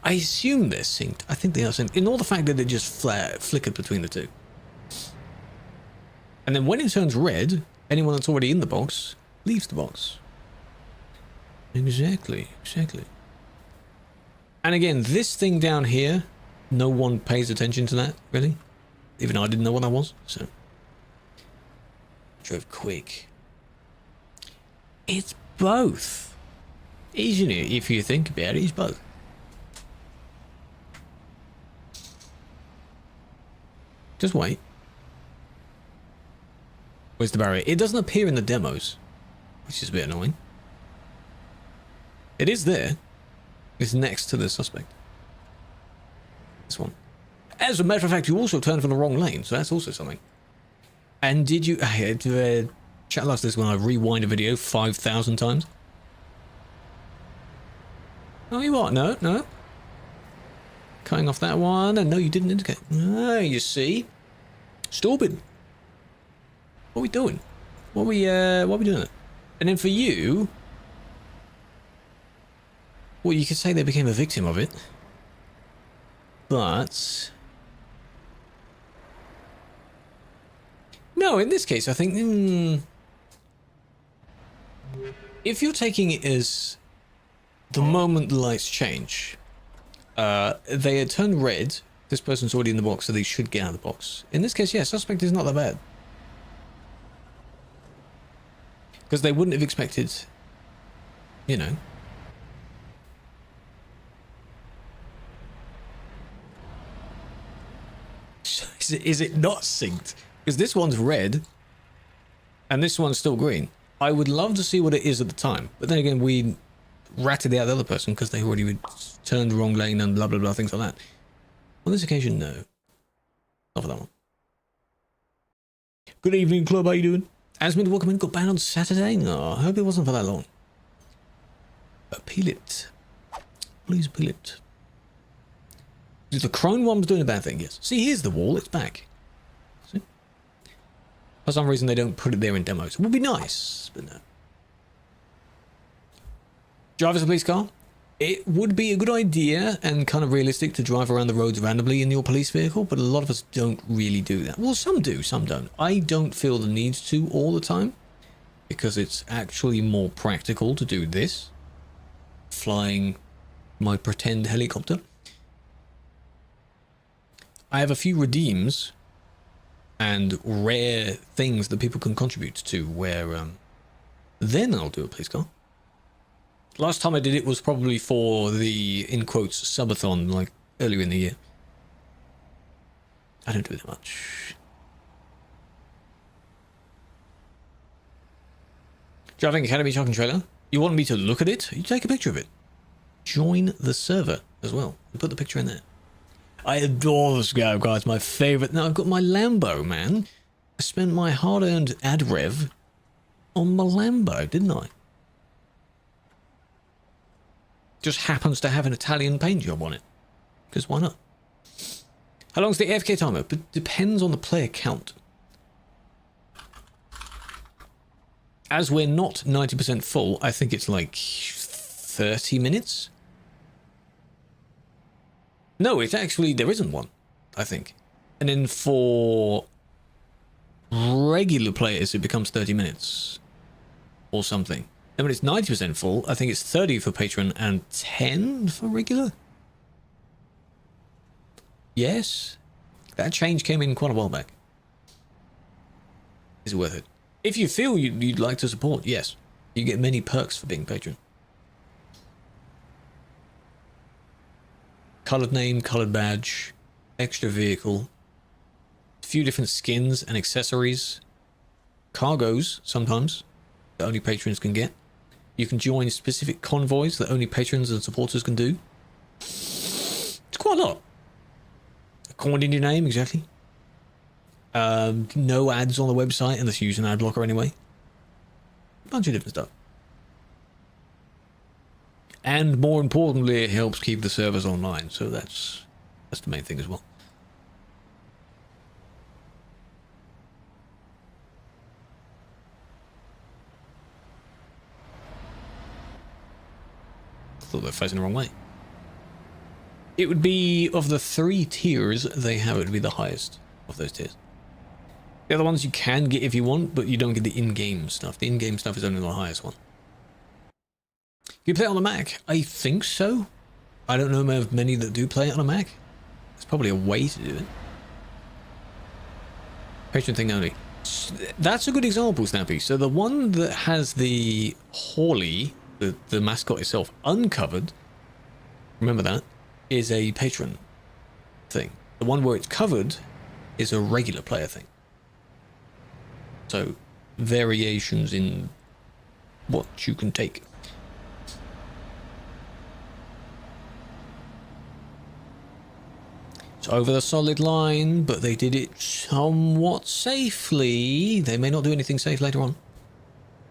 I assume they're synced. I think they are synced. Ignore the fact that it just flickered between the two. And then when it turns red, anyone that's already in the box leaves the box. Exactly, exactly. And again, this thing down here, no one pays attention to that, really. Even I didn't know what that was, so. Drove quick. It's both. Isn't it? If you think about it, it's both. Just wait. Where's the barrier? It doesn't appear in the demos, which is a bit annoying. It is there. It's next to the suspect. This one. As a matter of fact, you also turned from the wrong lane, so that's also something. And did you... chat lost this when I rewind a video 5,000 times. Oh, you what? No, no. Cutting off that one, and no, you didn't indicate. Ah, you see. Stupid. What are we doing? What are we doing? And then for you... Well, you could say they became a victim of it. But... No, in this case, I think... If you're taking it as the moment the lights change, they had turned red, this person's already in the box, so they should get out of the box. In this case, yeah, suspect is not that bad. Because they wouldn't have expected, you know... Is it not synced? Because this one's red, and this one's still green. I would love to see what it is at the time, but then again, we ratted out the other person because they already turned the wrong lane and blah blah blah, things like that. On this occasion, no. Not for that one. Good evening, club. How you doing? Asmund, welcome in. Got banned on Saturday? No, I hope it wasn't for that long. Appeal it. Please appeal it. The Crone one was doing a bad thing, yes. See, here's the wall. It's back. See? For some reason, they don't put it there in demos. It would be nice, but no. Drive as a police car? It would be a good idea and kind of realistic to drive around the roads randomly in your police vehicle, but a lot of us don't really do that. Well, some do, some don't. I don't feel the need to all the time because it's actually more practical to do this. Flying my pretend helicopter. I have a few redeems and rare things that people can contribute to where then I'll do a police car. Last time I did it was probably for the, in quotes, subathon, like earlier in the year. I don't do that much. Driving Academy Chucking Trailer. You want me to look at it? You take a picture of it. Join the server as well. And put the picture in there. I adore the Scout car. It's my favourite. Now I've got my Lambo, man. I spent my hard-earned ad rev on my Lambo, didn't I? Just happens to have an Italian paint job on it. Because why not? How long's the AFK timer? But depends on the player count. As we're not 90% full, I think it's like 30 minutes. No, it's actually, there isn't one, I think. And then for regular players, it becomes 30 minutes or something. And when it's 90% full, I think it's 30 for patron and 10 for regular. Yes, that change came in quite a while back. Is it worth it? If you feel you'd like to support, yes. You get many perks for being patron. Coloured name, coloured badge, extra vehicle, a few different skins and accessories, cargoes sometimes that only patrons can get. You can join specific convoys that only patrons and supporters can do. It's quite a lot. A coin in your name, exactly. No ads on the website unless you use an ad blocker anyway. A bunch of different stuff. And more importantly, it helps keep the servers online. So that's the main thing as well. I thought they were facing the wrong way. It would be, of the 3 tiers they have, it would be the highest of those tiers. The other ones you can get if you want, but you don't get the in-game stuff. The in-game stuff is only the highest one. You play it on the Mac? I think so. I don't know of many that do play it on a Mac. There's probably a way to do it. Patron thing only. That's a good example, Snappy. So the one that has the Hawley, the mascot itself, uncovered, remember that, is a patron thing. The one where it's covered is a regular player thing. So, variations in what you can take. It's over the solid line, but they did it somewhat safely. They may not do anything safe later on.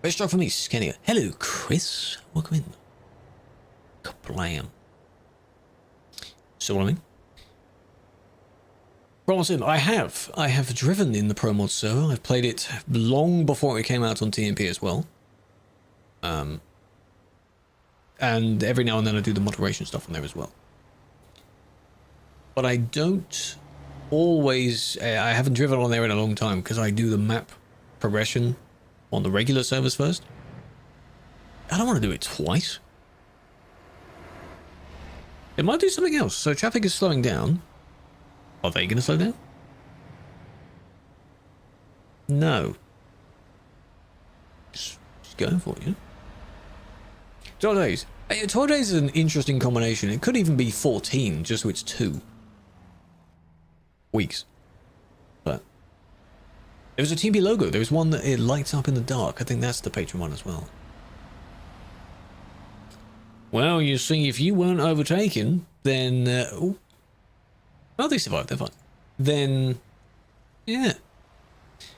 Best job for me, Scanner. Hello, Chris. Welcome in. Kablam. So what I mean? Sim, I have driven in the Pro Mod server. I've played it long before it came out on TMP as well. And every now and then I do the moderation stuff on there as well. But I don't always, I haven't driven on there in a long time because I do the map progression on the regular servers first. I don't want to do it twice. It might do something else. So traffic is slowing down. Are they going to slow down? No. Just going for it, you know? 12 days. 12 days is an interesting combination. It could even be 14, just so it's 2 weeks. But There was a TB logo. There was one that it lights up in the dark. I think that's the Patreon one as well. Well, you see, if you weren't overtaken, then... oh, they survived. They're fine. Then, yeah. If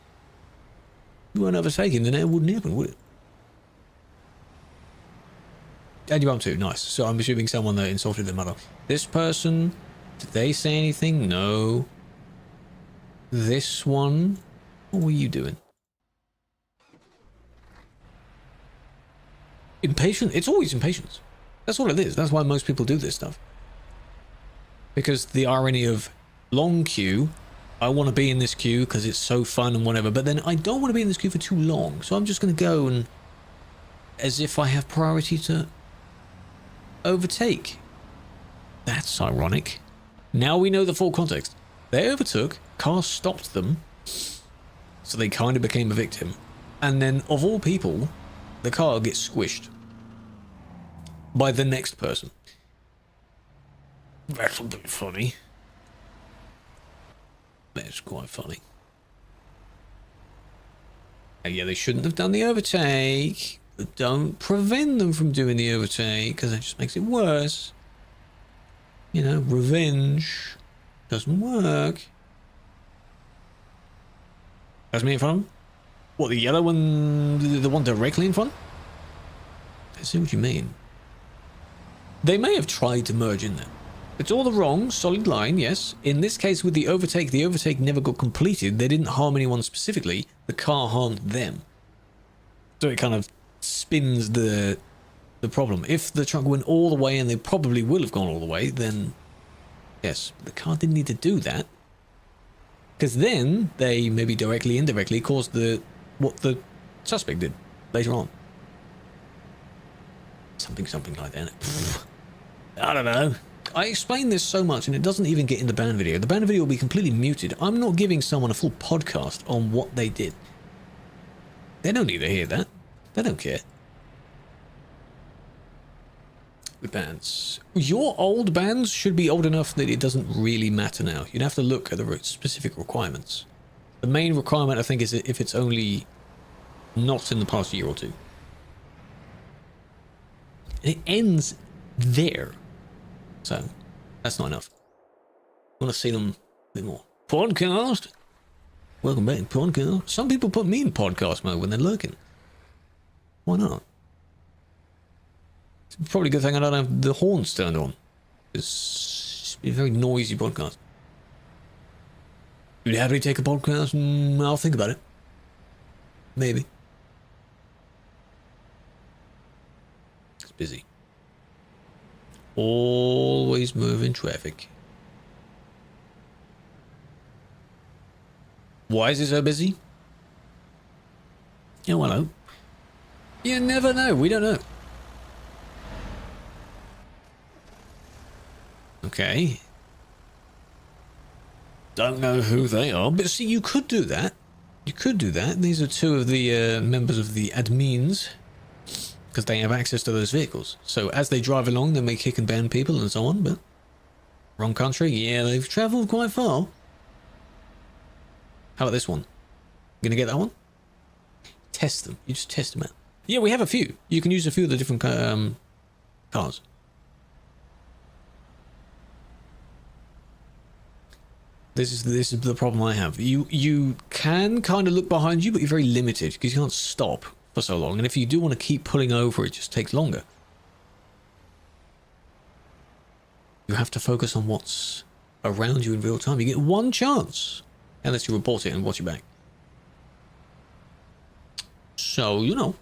you weren't overtaken, then it wouldn't happen, would it? And you bump too. Nice. So I'm assuming someone that insulted their mother. This person, did they say anything? No. This one, what were you doing? Impatient? It's always impatience. That's all it is. That's why most people do this stuff. Because the irony of long queue, I want to be in this queue because it's so fun and whatever, but then I don't want to be in this queue for too long, so I'm just going to go and, as if I have priority to overtake. That's ironic. Now we know the full context. They overtook, car stopped them, so they kind of became a victim, and then of all people, the car gets squished by the next person. That's a bit funny. That's quite funny. Yeah, they shouldn't have done the overtake, but don't prevent them from doing the overtake, because that just makes it worse. You know, revenge doesn't work. That's me in front of them? What, the yellow one, the one directly in front? I see what you mean. They may have tried to merge in there. It's all the wrong, solid line, yes. In this case with the overtake never got completed. They didn't harm anyone specifically. The car harmed them. So it kind of spins the problem. If the truck went all the way, and they probably will have gone all the way, then yes, the car didn't need to do that. Because then they maybe directly, indirectly caused what the suspect did later on. Something like that. I don't know. I explain this so much and it doesn't even get in the ban video. The ban video will be completely muted. I'm not giving someone a full podcast on what they did. They don't need to hear that. They don't care. The bans. Your old bans should be old enough that it doesn't really matter now. You'd have to look at the specific requirements. The main requirement, I think, is if it's only not in the past year or two. And it ends there. So, that's not enough. I want to see them a bit more. Podcast? Welcome back, podcast. Some people put me in podcast mode when they're lurking. Why not? It's probably a good thing I don't have the horns turned on. It's a very noisy podcast. You'd happily take a podcast? I'll think about it. Maybe. It's busy. Always moving traffic. Why is it so busy? Oh, hello. You never know. We don't know. Okay. Don't know who they are, but see, you could do that. You could do that. These are two of the members of the admins, because they have access to those vehicles. So as they drive along, they may kick and ban people and so on, but wrong country. Yeah, they've traveled quite far. How about this one? Gonna get that one? Test them. You just test them out. Yeah, we have a few. You can use a few of the different cars. This is the problem I have. You can kind of look behind you, but you're very limited because you can't stop for so long. And if you do want to keep pulling over, it just takes longer. You have to focus on what's around you in real time. You get one chance unless you report it and watch it back. So, you know.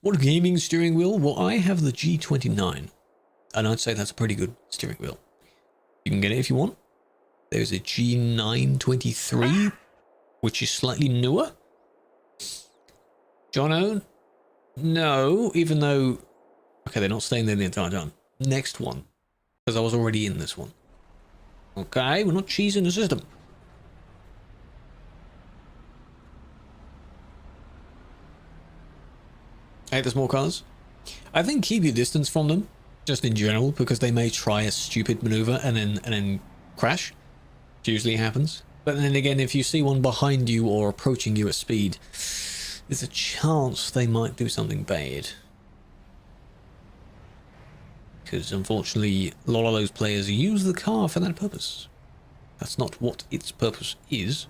What gaming steering wheel? Well, I have the G29. And I'd say that's a pretty good steering wheel. You can get it if you want. There's a G923, which is slightly newer. Jono? No, even though... Okay, they're not staying there the entire time. Next one. Because I was already in this one. Okay, we're not cheesing the system. Hey, there's more cars. I think keep your distance from them, just in general, because they may try a stupid maneuver and then crash. Which usually happens. But then again, if you see one behind you or approaching you at speed, there's a chance they might do something bad. Because unfortunately, a lot of those players use the car for that purpose. That's not what its purpose is,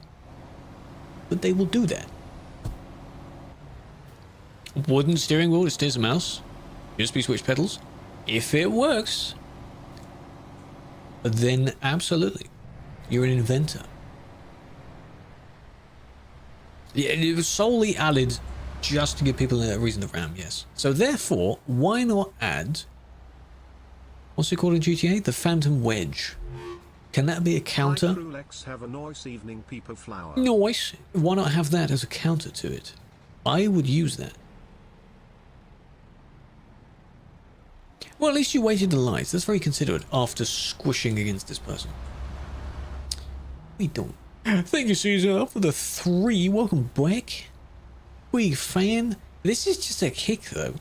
but they will do that. Wooden steering wheel, it steers a mouse. USB switch pedals. If it works, then absolutely, you're an inventor. Yeah, it was solely added just to give people a reason to ram, yes. So therefore, why not add, what's it called in GTA? The Phantom Wedge. Can that be a counter? Krewlex have a nice evening, people flower. Nice. Why not have that as a counter to it? I would use that. Well, at least you waited the lights. That's very considerate after squishing against this person. We don't. Thank you, Caesar, for the 3. Welcome back. Big fan. This is just a kick, though.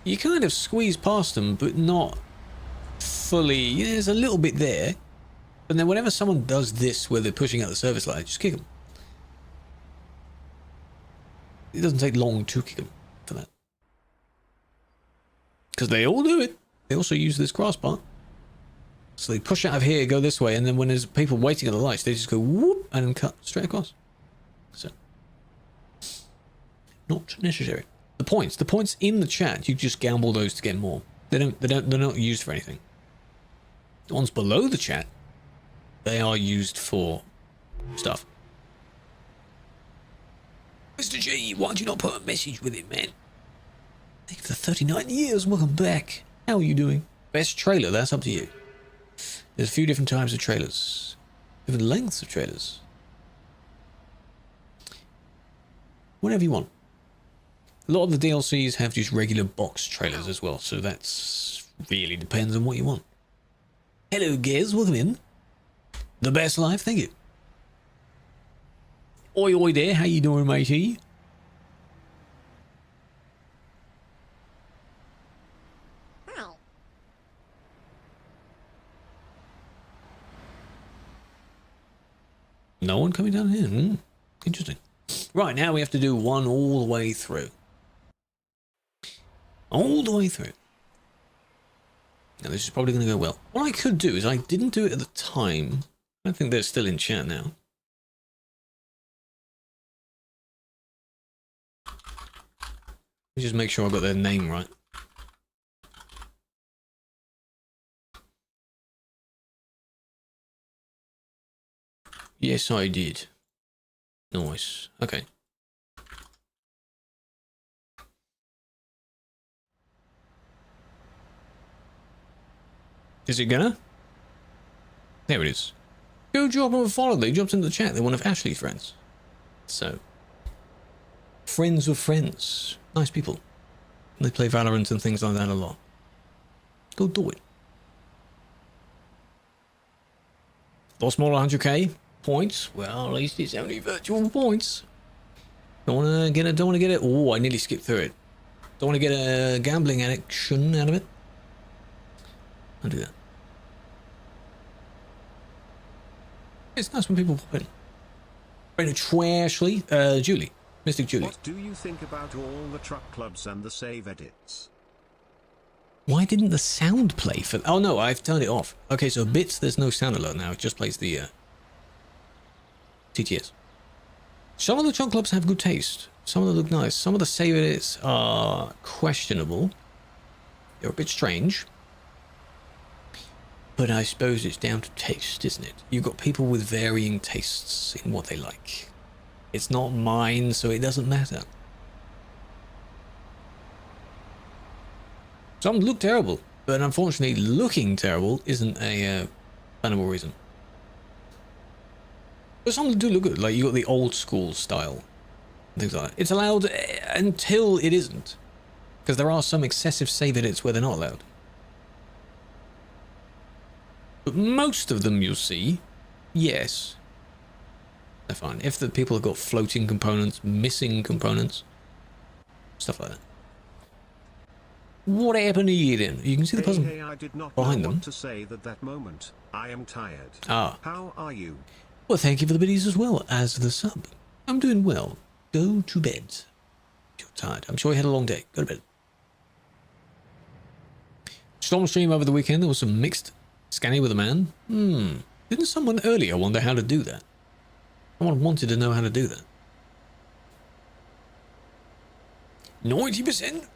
You kind of squeeze past them, but not fully. There's a little bit there. But then whenever someone does this where they're pushing out the service light, just kick them. It doesn't take long to kick them for that. Because they all do it. They also use this crossbar. So they push out of here, go this way, and then when there's people waiting at the lights, they just go whoop and then cut straight across. So, not necessary. The points in the chat, you just gamble those to get more. They're not used for anything. The ones below the chat, they are used for stuff. Mr. G, why'd you not put a message with it, man? Thank you for 39 years. Welcome back. How are you doing? Best trailer, that's up to you. There's a few different types of trailers. Different lengths of trailers. Whatever you want. A lot of the DLCs have just regular box trailers as well, so that's really depends on what you want. Hello, Gez. Welcome in. The best life, thank you. Oi, oi there. How you doing, matey? No one coming down here. Interesting. Right, now we have to do one all the way through. All the way through. Now this is probably going to go well. What I could do is I didn't do it at the time. I think they're still in chat now. Let me just make sure I got their name right. Yes, I did. Nice. Okay. Is it gonna? There it is. Go drop them a follow. They jumped into the chat. They're one of Ashley's friends. So. Friends of friends. Nice people. They play Valorant and things like that a lot. Go do it. Lost more than 100k points. Well, at least it's only virtual points. Don't want to get it. Oh, I nearly skipped through it. Don't want to get a gambling addiction out of it. I'll do that. It's nice when people pop in. Brenda Trashley, Julie, Mystic Julie. What do you think about all the truck clubs and the save edits? Why didn't the sound play for? Oh no, I've turned it off. Okay, so bits, there's no sound alert now. It just plays the TTS. Some of the truck clubs have good taste. Some of them look nice. Some of the save edits are questionable. They're a bit strange. But I suppose it's down to taste, isn't it? You've got people with varying tastes in what they like. It's not mine, so it doesn't matter. Some look terrible, but unfortunately looking terrible isn't a bannable reason. But some do look good, like you got the old school style. Things like that. It's allowed until it isn't. Because there are some excessive save edits where they're not allowed. But most of them you'll see, yes, they're fine. If the people have got floating components, missing components, stuff like that. What happened to you then? You can see the person Hey, I did not behind know them. what to say that moment. I am tired. Ah. How are you? Well, thank you for the biddies as well as the sub. I'm doing well. Go to bed. You're tired. I'm sure you had a long day. Go to bed. Storm stream over the weekend. There was some mixed scanning with a man. Didn't someone earlier wonder how to do that? Someone wanted to know how to do that. 90%?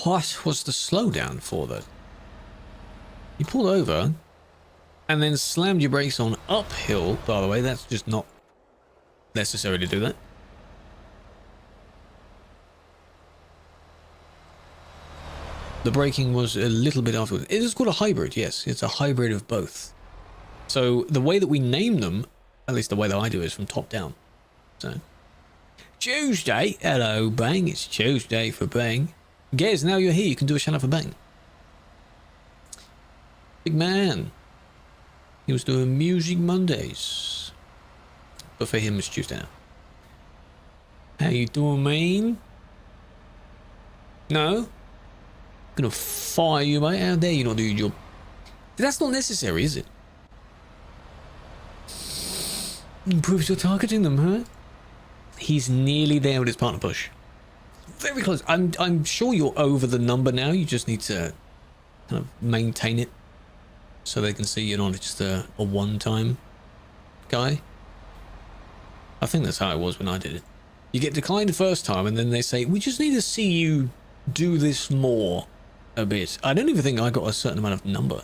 What was the slowdown for that? You pulled over and then slammed your brakes on uphill. By the way, that's just not necessary to do that. The braking was a little bit afterwards. It is called a hybrid, yes. It's a hybrid of both. So the way that we name them, at least the way that I do it, is from top down. So Tuesday, hello Bang, it's Tuesday for Bang. Gez, now you're here, you can do a shout out for Bang. Big man. He was doing Music Mondays. But for him it's Tuesday now. How you doing, man? No? Gonna fire you, mate. How dare you not do your job? That's not necessary, is it? Improves your targeting them, huh? He's nearly there with his partner push. Very close. I'm sure you're over the number now. You just need to kind of maintain it so they can see you're not just a one-time guy. I think that's how it was when I did it. You get declined the first time and then they say, we just need to see you do this more a bit. I don't even think I got a certain amount of number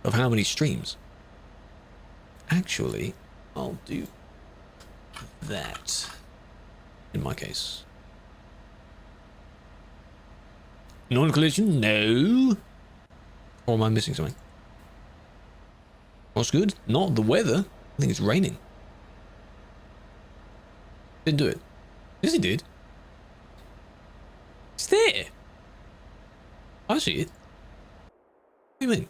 of how many streams. Actually, I'll do that in my case. Non-collision? No. Or am I missing something? What's good? Not the weather. I think it's raining. Didn't do it. Yes, it did. It's there. I see it. What do you mean?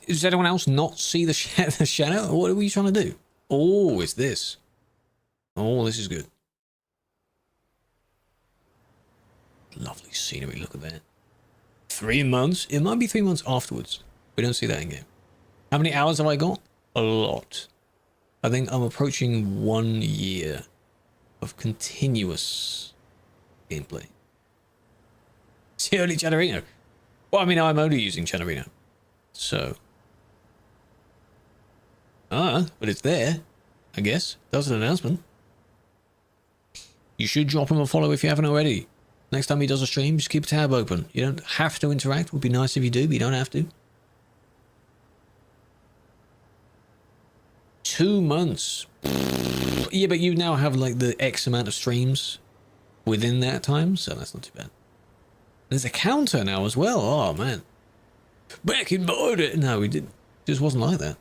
Does anyone else not see the shadow? What are you trying to do? Oh, it's this. Oh, this is good. Lovely scenery, look at that. 3 months? It might be 3 months afterwards. We don't see that in game. How many hours have I got? A lot. I think I'm approaching 1 year of continuous gameplay. See only Charizardbeast. Well, I mean, I'm only using Charizardbeast. So. But it's there, I guess. Does an announcement. You should drop him a follow if you haven't already. Next time he does a stream, just keep a tab open. You don't have to interact. It would be nice if you do, but you don't have to. 2 months. Yeah, but you now have like the X amount of streams within that time, so that's not too bad. There's a counter now as well. Oh, man. Back in border. No, we didn't. It just wasn't like that.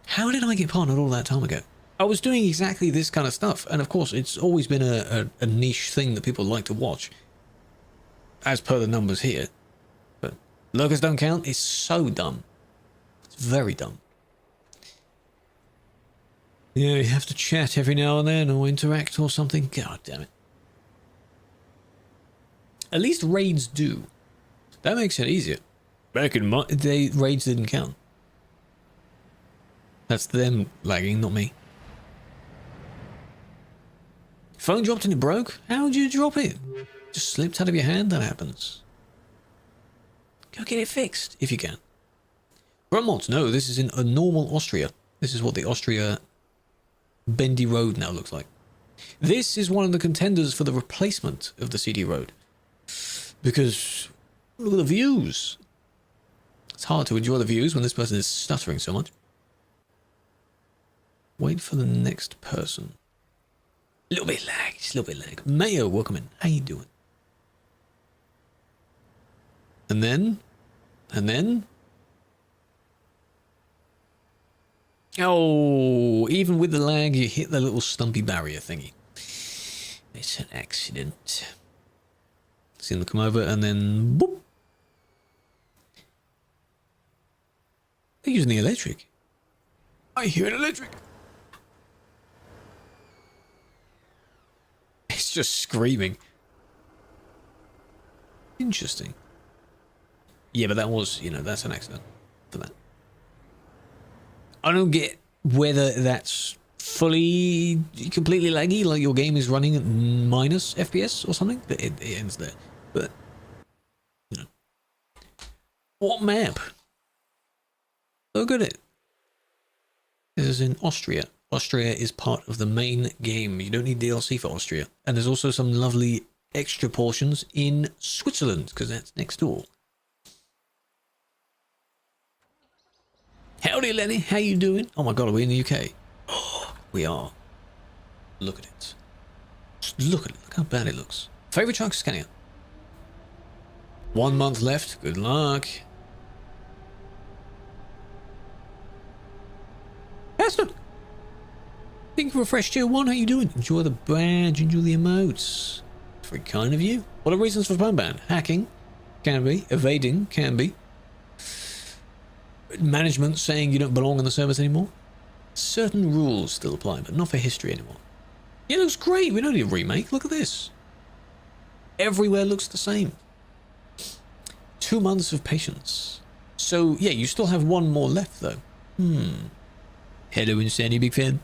How did I get partnered all that time ago? I was doing exactly this kind of stuff. And of course, it's always been a niche thing that people like to watch. As per the numbers here. But lurkers don't count. It's so dumb. It's very dumb. Yeah, you have to chat every now and then or interact or something. God damn it. At least raids do. That makes it easier. Back in my day, raids didn't count. That's them lagging, not me. Phone dropped and it broke? How would you drop it? Just slipped out of your hand? That happens. Go get it fixed, if you can. Bram, no, this is in a normal Austria. This is what the Austria bendy road now looks like. This is one of the contenders for the replacement of the CD road. Because look at the views. It's hard to enjoy the views when this person is stuttering so much. Wait for the next person. A little bit lag, just a little bit lag. Mayo, welcome in. How you doing? And then? Oh, even with the lag, you hit the little stumpy barrier thingy. It's an accident. See them come over and then boop. They're using the electric. I hear an electric. It's just screaming. Interesting. Yeah, but that was, you know, that's an accident for that. I don't get whether that's fully, completely laggy, like your game is running at minus FPS or something. It ends there. But, you know. What map? Look at it. This is in Austria. Austria is part of the main game. You don't need DLC for Austria. And there's also some lovely extra portions in Switzerland, because that's next door. Howdy, Lenny. How you doing? Oh my god, are we in the UK? Oh, we are. Look at it. Just look at it. Look how bad it looks. Favorite chunks, can you? 1 month left. Good luck. Pastor! Thank you for a fresh tier 1. How you doing? Enjoy the badge. Enjoy the emotes. It's very kind of you. What are reasons for phone ban? Hacking? Can be. Evading? Can be. Management saying you don't belong on the servers anymore. Certain rules still apply, but not for history anymore. Yeah, it looks great. We don't need a remake. Look at this. Everywhere looks the same. 2 months of patience. So, yeah, you still have 1 more left, though. Hello, Insanity, big fan.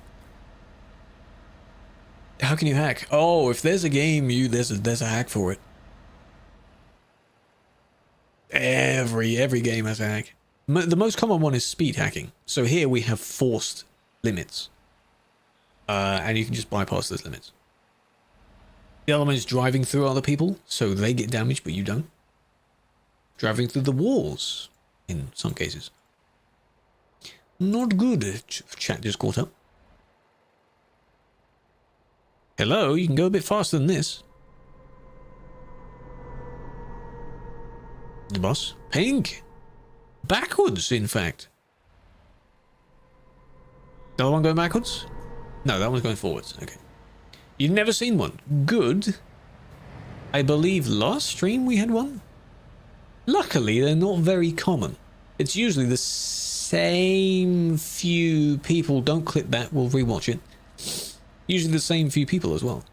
How can you hack? Oh, if there's a game, there's a hack for it. Every game has a hack. The most common one is speed hacking. So here we have forced limits. And you can just bypass those limits. The other one is driving through other people, so they get damaged, but you don't. Driving through the walls, in some cases. Not good. Chat just caught up. Hello, you can go a bit faster than this. The boss. Pink. Backwards, in fact. The other one going backwards? No, that one's going forwards. Okay. You've never seen one. Good. I believe last stream we had one. Luckily, they're not very common. It's usually the same few people. Don't click that. We'll rewatch it. Usually the same few people as well.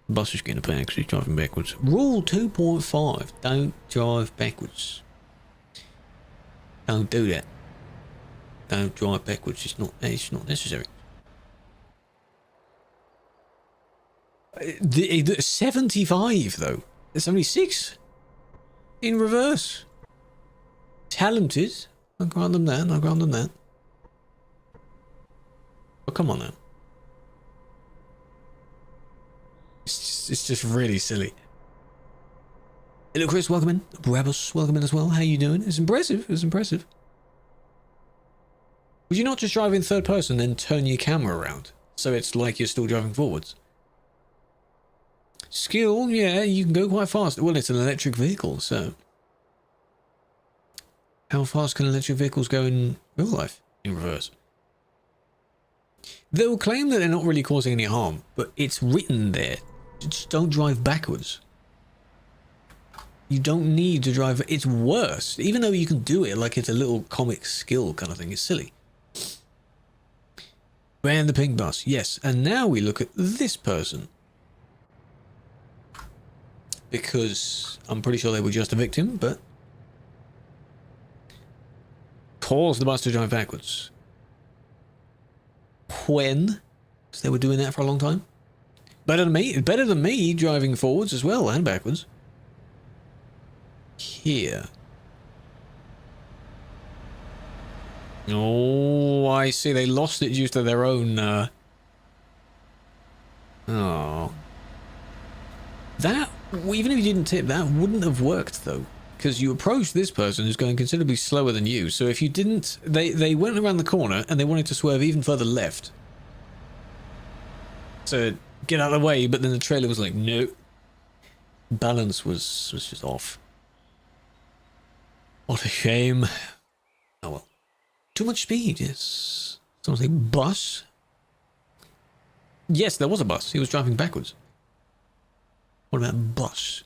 Bus is getting a back, so he's driving backwards. Rule 2.5. Don't drive backwards. Don't do that. Don't drive backwards. It's not necessary. 75 though. There's only 6 in reverse. Talented. I'll grant them that. I'll grant them that. Oh, come on now. It's just really silly. Hello, Chris. Welcome in. Brabus, welcome in as well. How you doing? It's impressive. It's impressive. Would you not just drive in third person, then turn your camera around so it's like you're still driving forwards? Skill, yeah, you can go quite fast. Well, it's an electric vehicle, so how fast can electric vehicles go in real life in reverse? They'll claim that they're not really causing any harm, but it's written there. Just don't drive backwards. You don't need to drive. It's worse. Even though you can do it like it's a little comic skill kind of thing. It's silly. Ban the pink bus. Yes. And now we look at this person. Because I'm pretty sure they were just a victim, but cause the bus to drive backwards. When? Because they were doing that for a long time. Better than me driving forwards as well and backwards. Here. Oh, I see. They lost it due to their own. Oh. That, even if you didn't tip, that wouldn't have worked though. Because you approached this person who's going considerably slower than you. So if you didn't, they went around the corner and they wanted to swerve even further left. So get out of the way, but then the trailer was like, no. Balance was just off. What a shame. Oh well. Too much speed, yes. Something bus? Yes, there was a bus. He was driving backwards. What about bus?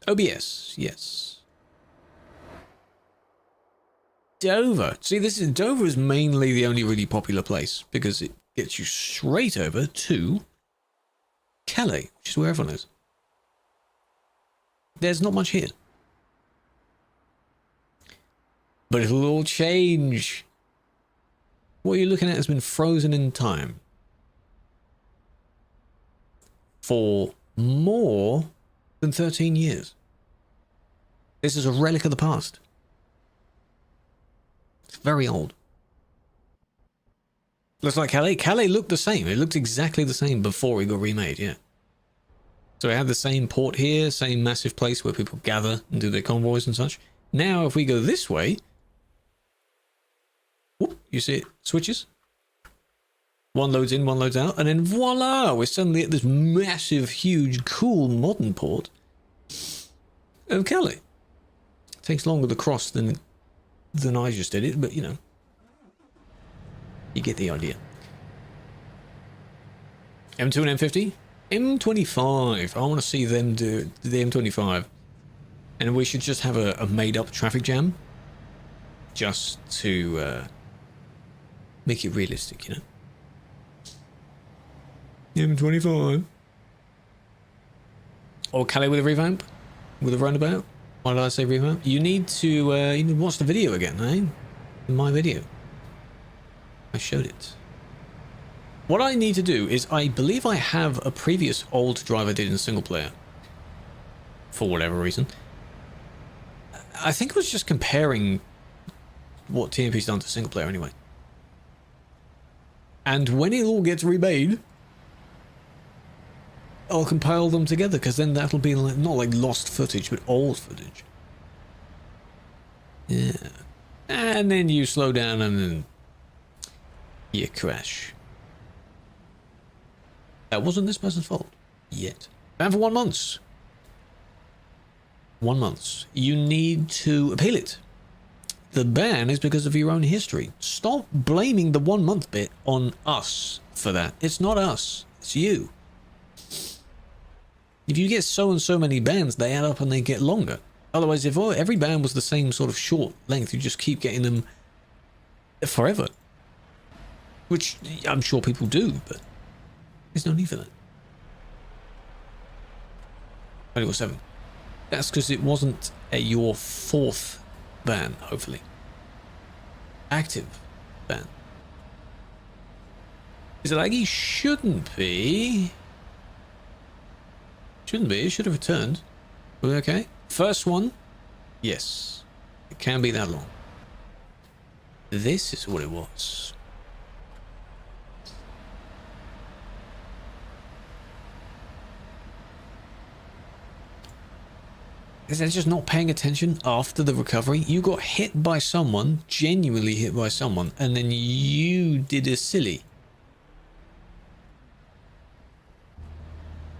OBS, yes. Dover. See, Dover is mainly the only really popular place because it gets you straight over to Calais, which is where everyone is. There's not much here. But it'll all change. What you're looking at has been frozen in time for more than 13 years. This is a relic of the past. It's very old. Looks like Calais. Calais looked the same. It looked exactly the same before it got remade, yeah. So it had the same port here, same massive place where people gather and do their convoys and such. Now, if we go this way, whoop, you see it switches. One loads in, one loads out, and then voila, we're suddenly at this massive, huge, cool modern port of Calais. It takes longer to cross than I just did it, but you know, you get the idea. M2 and M50? M25. I want to see them do the M25. And we should just have a made-up traffic jam. Just to make it realistic, you know. M25. Or Calais with a revamp? With a roundabout? Why did I say revamp? You need to watch the video again, eh? My video. I showed it. What I need to do is, I believe I have a previous old drive I did in single player. For whatever reason. I think it was just comparing what TMP's done to single player anyway. And when it all gets remade, I'll compile them together, because then that'll be like, not like lost footage, but old footage. Yeah. And then you slow down and then you crash. That wasn't this person's fault. Yet. And for 1 month. 1 month. You need to appeal it. The ban is because of your own history. Stop blaming the 1 month bit on us for that. It's not us. It's you. If you get so and so many bans, they add up and they get longer. Otherwise, if every ban was the same sort of short length, you just keep getting them forever. Which I'm sure people do, but there's no need for that. Only got 7. That's because it wasn't your 4th ban, hopefully. Active ban. Is it laggy? Shouldn't be. Shouldn't be. It should have returned. Are we okay? First one. Yes. It can be that long. This is what it was. Is that just not paying attention after the recovery? You got hit by someone, genuinely hit by someone, and then you did a silly.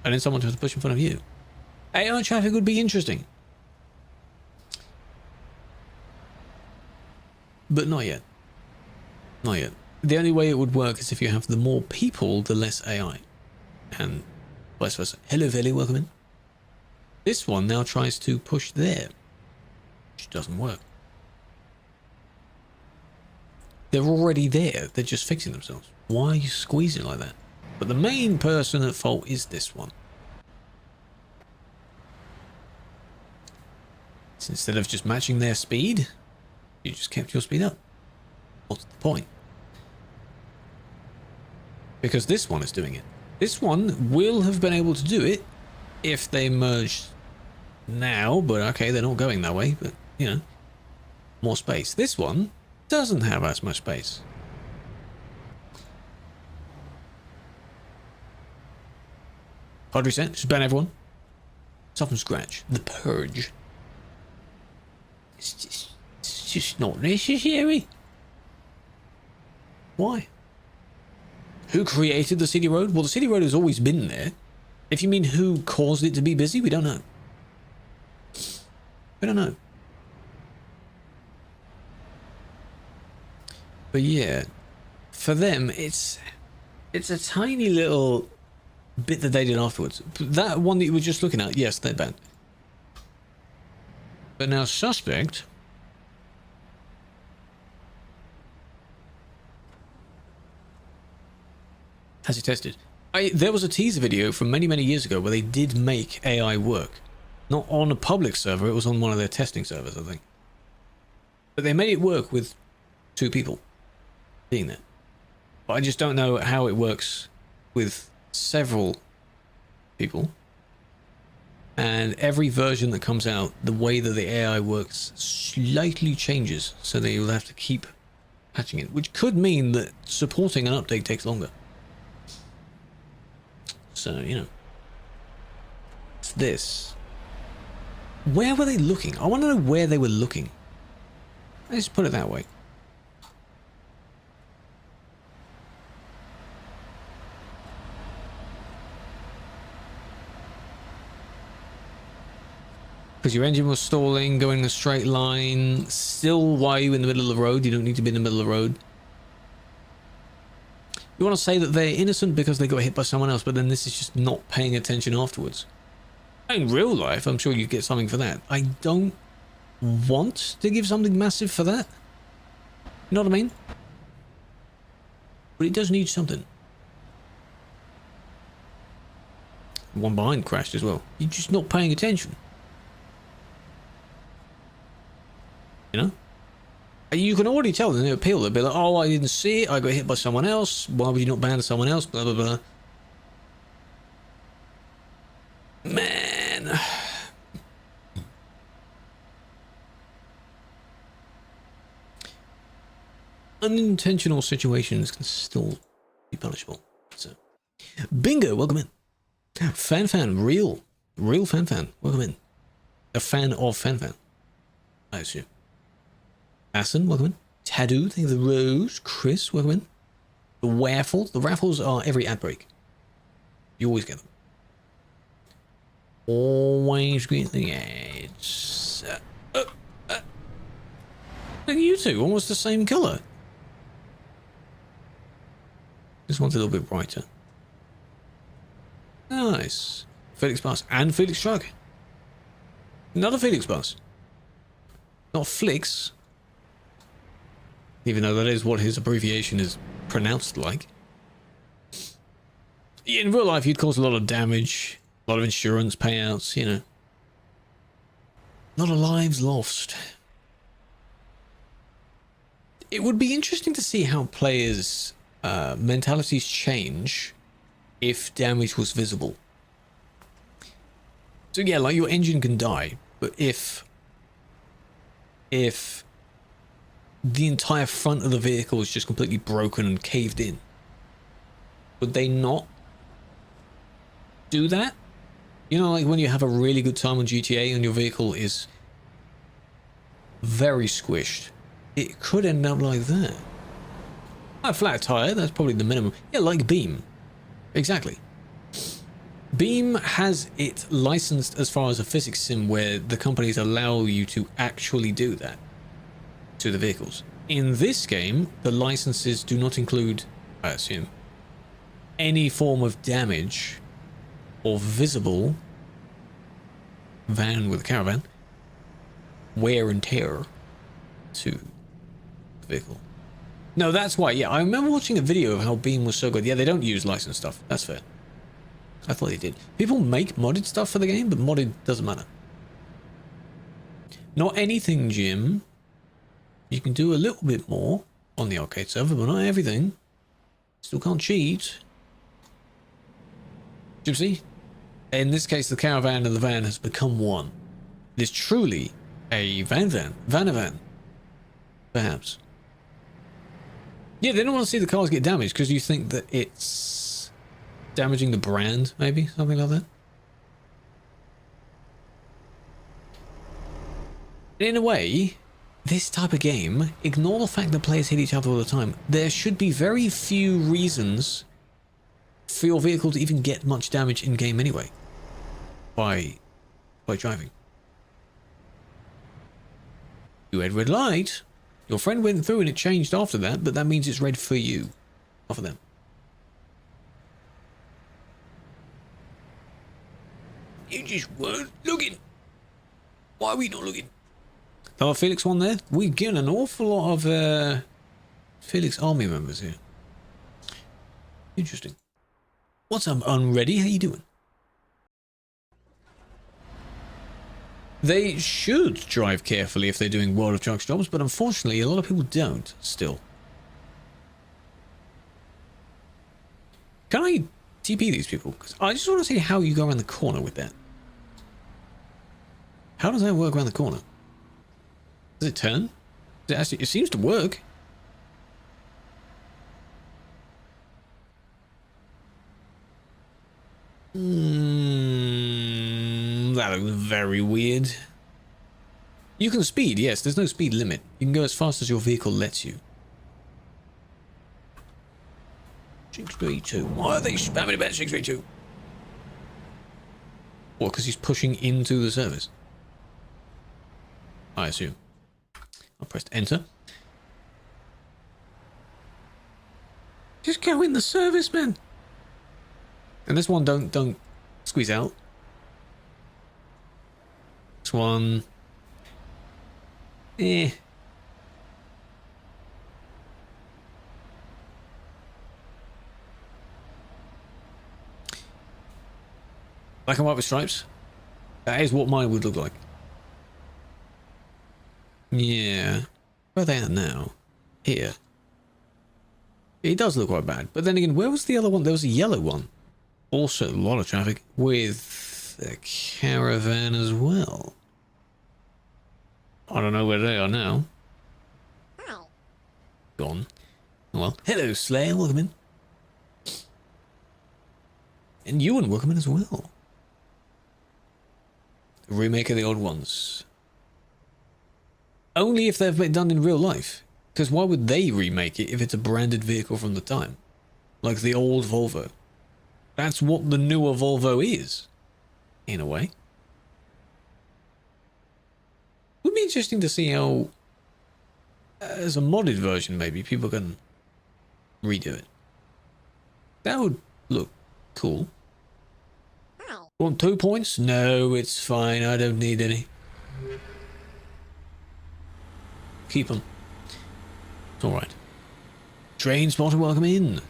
And then someone tried to push in front of you. AI traffic would be interesting. But not yet. Not yet. The only way it would work is if you have the more people, the less AI. And vice versa. Hello, Veli, welcome in. This one now tries to push there, which doesn't work. They're already there. They're just fixing themselves. Why are you squeezing like that? But the main person at fault is this one. So instead of just matching their speed, you just kept your speed up. What's the point? Because this one is doing it. This one will have been able to do it if they merged now, but okay, they're not going that way, but you know, more space. This one doesn't have as much space. Hard reset, just ban everyone. Start from scratch. The purge. It's just not necessary. Why? Who created the city road? Well, the city road has always been there. If you mean who caused it to be busy, we don't know. We don't know. But yeah, for them, it's a tiny little bit that they did afterwards. That one that you were just looking at, yes, they're banned. But now Suspect Has it tested? There was a teaser video from many years ago where they did make AI work. Not on a public server, it was on one of their testing servers, I think. But they made it work with 2 people being there. But I just don't know how it works with several people. And every version that comes out, the way that the AI works slightly changes, so that you'll have to keep patching it, which could mean that supporting an update takes longer. So, you know, it's this. Where were they looking? I want to know where they were looking. Let's put it that way. Because your engine was stalling, going in a straight line. Still, why are you in the middle of the road? You don't need to be in the middle of the road. You want to say that they're innocent because they got hit by someone else, but then this is just not paying attention afterwards. In real life, I'm sure you get something for that. I don't want to give something massive for that. You know what I mean? But it does need something. One behind crashed as well. You're just not paying attention. You know? You can already tell in the appeal. They'll be like, oh, I didn't see it. I got hit by someone else. Why would you not ban someone else? Blah, blah, blah. Man. Unintentional situations can still be punishable. So, Bingo, welcome in. Fan, real fan, welcome in. A fan of fan, I assume. Assen, welcome in. Tadu, thank you for the rose. Chris, welcome in. The raffles. The raffles are every ad break. You always get them. Always get the ads. Look at you two, almost the same colour. This one's a little bit brighter. Nice. Felix Bus and Felix Truck. Another Felix Bus. Not Flix. Even though that is what his abbreviation is pronounced like. In real life, you'd cause a lot of damage, a lot of insurance payouts, you know. A lot of lives lost. It would be interesting to see how players' mentalities change if damage was visible. So yeah, like your engine can die, but if the entire front of the vehicle is just completely broken and caved in, would they not do that? You know, like when you have a really good time on GTA and your vehicle is very squished, it could end up like that. A flat tire, that's probably the minimum. Yeah, like Beam. Exactly. Beam has it licensed as far as a physics sim where the companies allow you to actually do that to the vehicles. In this game, the licenses do not include, I assume, any form of damage or visible van with a caravan wear and tear to the vehicle. No, that's why. Yeah, I remember watching a video of how Beam was so good. Yeah, they don't use licensed stuff. That's fair. I thought they did. People make modded stuff for the game, but modded doesn't matter. Not anything, Jim. You can do a little bit more on the arcade server, but not everything. Still can't cheat. Gypsy? In this case, the caravan and the van has become one. It is truly a van-a-van. Perhaps. Yeah, they don't want to see the cars get damaged because you think that it's damaging the brand, maybe? Something like that. In a way, this type of game, ignore the fact that players hit each other all the time. There should be very few reasons for your vehicle to even get much damage in game anyway. By driving. You had red light. Your friend went through and it changed after that, but that means it's red for you, not for them. You just weren't looking. Why are we not looking? Oh, Felix one there? We're getting an awful lot of Felix army members here. Interesting. What's up, Unready? How you doing? They should drive carefully if they're doing World of Trucks jobs, but unfortunately a lot of people don't still. Can I TP these people? Because I just want to see how you go around the corner with that. How does that work around the corner? Does it turn? Does it actually, it seems to work. That looks very weird. You can speed, yes, there's no speed limit. You can go as fast as your vehicle lets you. 632. Why are they spamming about 632? What, because he's pushing into the service? I assume. I'll press enter. Just go in the service, man. And this one, don't squeeze out. This one, eh. Black and white with stripes. That is what mine would look like. Yeah. Where are they at now? Here. It does look quite bad. But then again, where was the other one? There was a yellow one. Also, a lot of traffic with a caravan as well. I don't know where they are now. Gone. Well, hello, Slayer. Welcome in. And Ewan, welcome in as well. The remake of the old ones. Only if they've been done in real life. Because why would they remake it if it's a branded vehicle from the time? Like the old Volvo. That's what the newer Volvo is. In a way. Would be interesting to see how, as a modded version maybe, people can redo it. That would look cool. Want 2 points? No, it's fine. I don't need any. Keep them. It's alright. Train spotter, welcome in.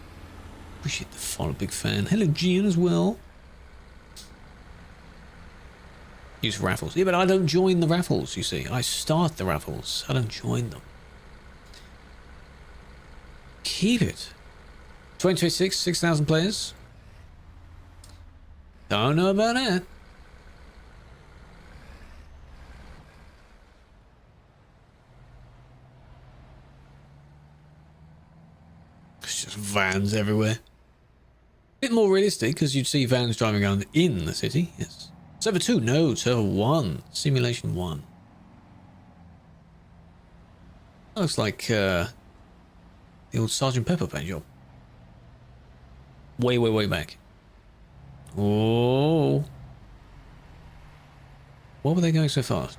Appreciate the follow, big fan. Hello, Gian, as well. Use raffles. Yeah, but I don't join the raffles, you see. I start the raffles. I don't join them. Keep it. 2026, 6,000 players. Don't know about that. It's just vans everywhere. Bit more realistic because you'd see vans driving around in the city. Yes. Server 2, no, server 1. Simulation 1. That looks like the old Sergeant Pepper paint job. Way, way, way back. Oh. Why were they going so fast?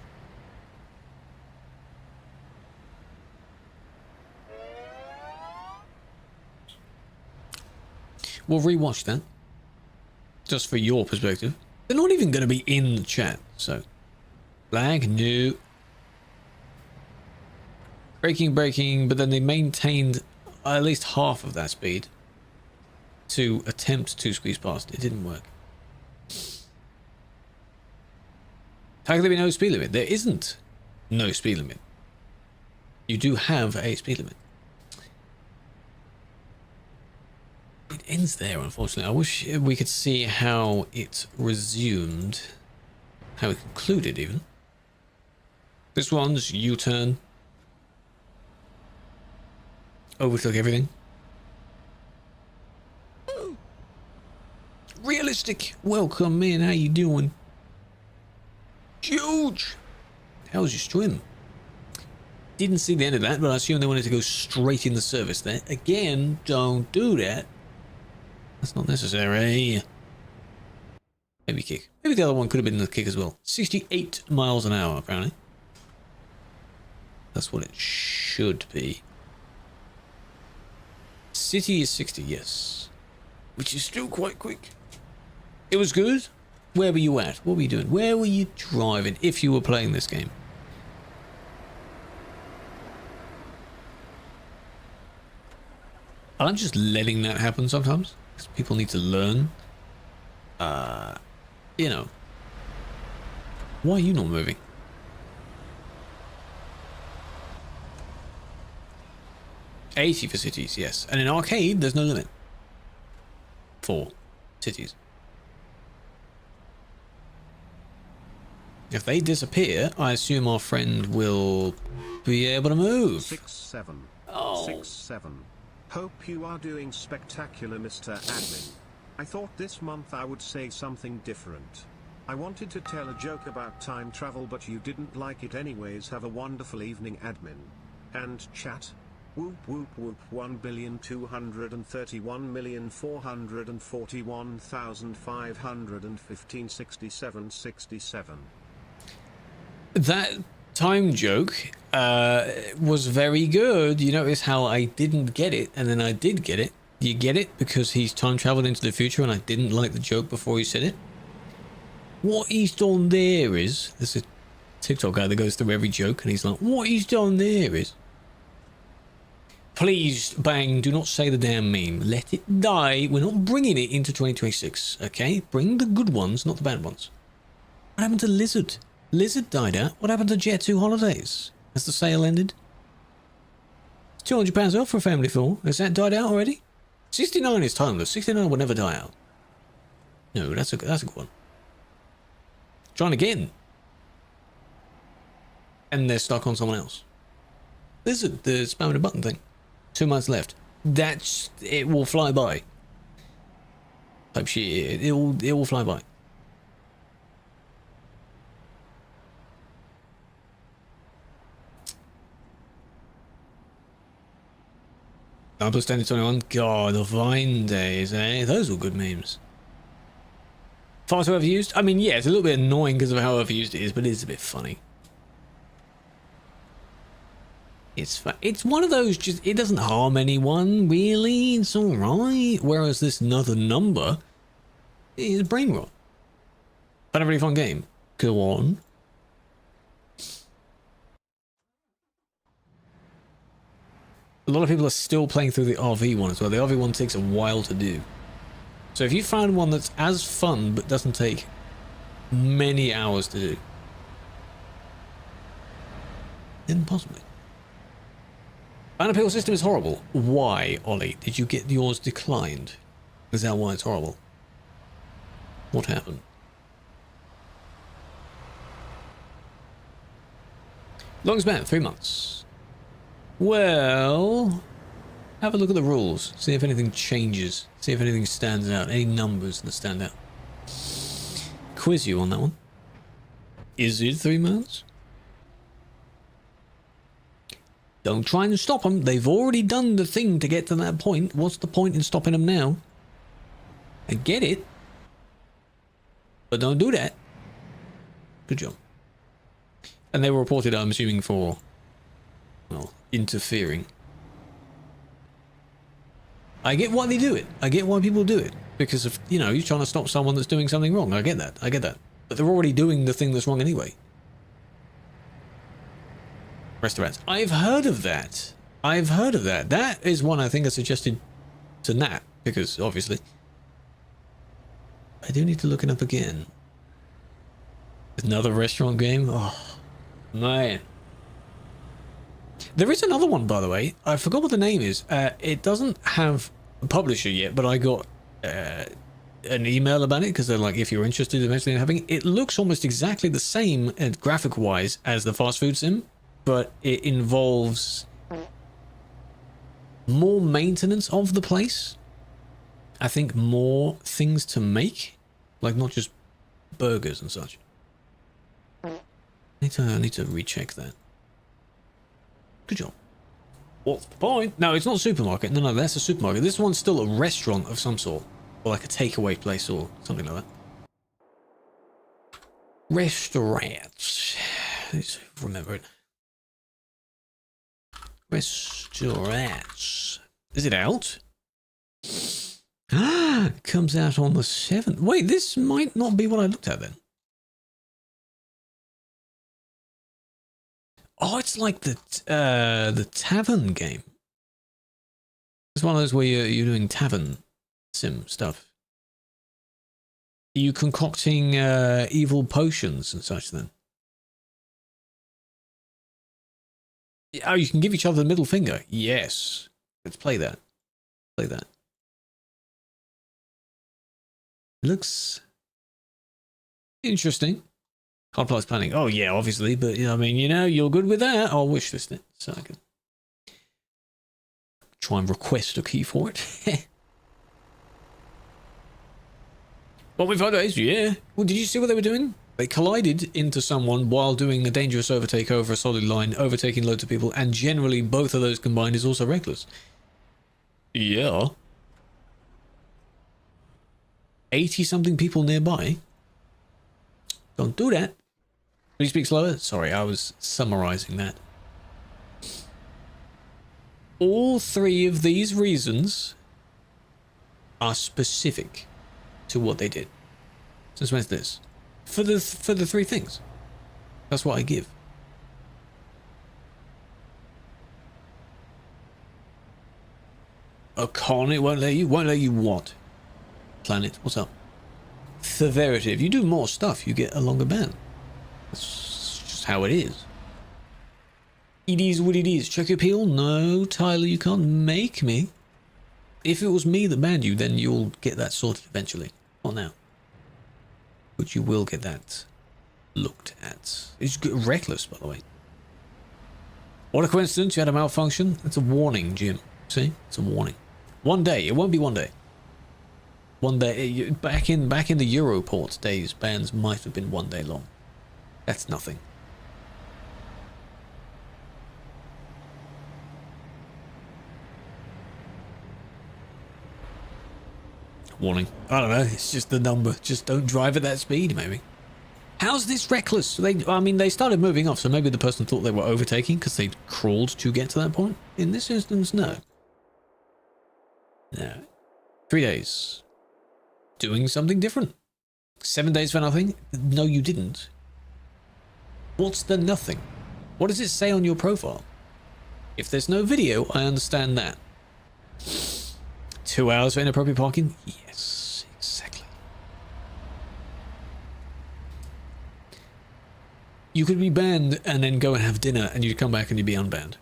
We'll rewatch that. Just for your perspective. They're not even going to be in the chat, so. Flag, no. Braking, but then they maintained at least half of that speed to attempt to squeeze past. It didn't work. How can there be no speed limit? There isn't no speed limit. You do have a speed limit. It ends there, unfortunately. I wish we could see how it resumed. How it concluded, even. This one's U-turn. Overtook everything. Realistic. Welcome in. How you doing? Huge. How's your stream? Didn't see the end of that, but I assume they wanted to go straight in the service there. Again, don't do that. That's not necessary. Maybe kick. Maybe the other one could have been the kick as well. 68 miles an hour, apparently. That's what it should be. City is 60, yes. Which is still quite quick. It was good. Where were you at? What were you doing? Where were you driving if you were playing this game? I'm just letting that happen sometimes. 'Cause people need to learn. You know. Why are you not moving? $80 for cities, yes. And in arcade, there's no limit. For cities. If they disappear, I assume our friend will be able to move. 6-7. Oh. 6-7. Hope you are doing spectacular, Mr. Admin. I thought this month I would say something different. I wanted to tell a joke about time travel, but you didn't like it anyways. Have a wonderful evening, admin. And chat. Whoop whoop whoop. 1,231,441,515 67. That time joke was very good. You notice how I didn't get it and then I did get it. You get it because he's time traveled into the future and I didn't like the joke before he said it. What he's done there is, there's a TikTok guy that goes through every joke and he's like, what he's done there is, please, Bang, do not say the damn meme. Let it die. We're not bringing it into 2026, okay? Bring the good ones, not the bad ones. What happened to Lizard? Lizard died out. What happened to Jet 2 Holidays? Has the sale ended? It's £200 off for a family full. Has that died out already? 69 is timeless. 69 will never die out. No, that's a good one. Trying again. And they're stuck on someone else. This is the spamming a button thing. 2 months left. It will fly by. Type shit. It will fly by. Nine plus 10 to 21. God, the Vine days, eh? Those were good memes. Far too overused? I mean, yeah, it's a little bit annoying because of how overused it is, but it is a bit funny. It's one of those, just, it doesn't harm anyone, really. It's alright. Whereas this another number is brain rot. But a really fun game. Go on. A lot of people are still playing through the RV one as well. The RV one takes a while to do. So if you find one that's as fun but doesn't take many hours to do, then possibly. Unappeal system is horrible. Why, Ollie? Did you get yours declined? Is that why it's horrible? What happened? Long span, 3 months. Well, have a look at the rules. See if anything changes. See if anything stands out. Any numbers that stand out. Quiz you on that one. Is it 3 months? Don't try and stop them. They've already done the thing to get to that point. What's the point in stopping them now? I get it. But don't do that. Good job. And they were reported, I'm assuming, for, well, interfering. I get why they do it. I get why people do it. Because of, you know, you're trying to stop someone that's doing something wrong. I get that. I get that. But they're already doing the thing that's wrong anyway. Restaurants. I've heard of that. I've heard of that. That is one I think I suggested to Nat. Because, obviously, I do need to look it up again. Another restaurant game? Oh, man. There is another one, by the way. I forgot what the name is. It doesn't have a publisher yet, but I got an email about it because they're like, if you're interested eventually in having it. It looks almost exactly the same graphic-wise as the fast food sim, but it involves more maintenance of the place. I think more things to make, like not just burgers and such. I need to recheck that. Good job. What's the point? No, it's not a supermarket. No, that's a supermarket. This one's still a restaurant of some sort. Or like a takeaway place or something like that. Restaurants. Let's remember it. Restaurants. Is it out? It comes out on the 7th. Wait, this might not be what I looked at then. Oh, it's like the tavern game. It's one of those where you're doing tavern sim stuff. Are you concocting evil potions and such then? Oh, you can give each other the middle finger. Yes. Let's play that. Play that. Looks interesting. Complex planning. Oh yeah, obviously, but I mean, you know, you're good with that. I'll wish this then, so I can try and request a key for it. Well, we've had yeah. Well, did you see what they were doing? They collided into someone while doing a dangerous overtake over a solid line, overtaking loads of people, and generally both of those combined is also reckless. Yeah. 80-something people nearby. Don't do that. Can you speak slower? Sorry, I was summarizing that. All three of these reasons are specific to what they did. Since when's this? For the three things. That's what I give. A con, it won't let you. Won't let you what? Planet, what's up? Severity. If you do more stuff, you get a longer ban. That's just how it is. It is what it is. Check your appeal? No, Tyler, you can't make me. If it was me that banned you, then you'll get that sorted eventually. Not now. But you will get that looked at. It's reckless, by the way. What a coincidence, you had a malfunction. It's a warning, Jim. See? It's a warning. One day. It won't be one day. One day. Back in the Europort days, bans might have been one day long. That's nothing. Warning. I don't know. It's just the number. Just don't drive at that speed, maybe. How's this reckless? I mean, they started moving off, so maybe the person thought they were overtaking because they crawled to get to that point. In this instance, no. No. 3 days. Doing something different. 7 days for nothing? No, you didn't. What's the nothing? What does it say on your profile? If there's no video, I understand that. 2 hours for inappropriate parking? Yes, exactly. You could be banned and then go and have dinner and you'd come back and you'd be unbanned.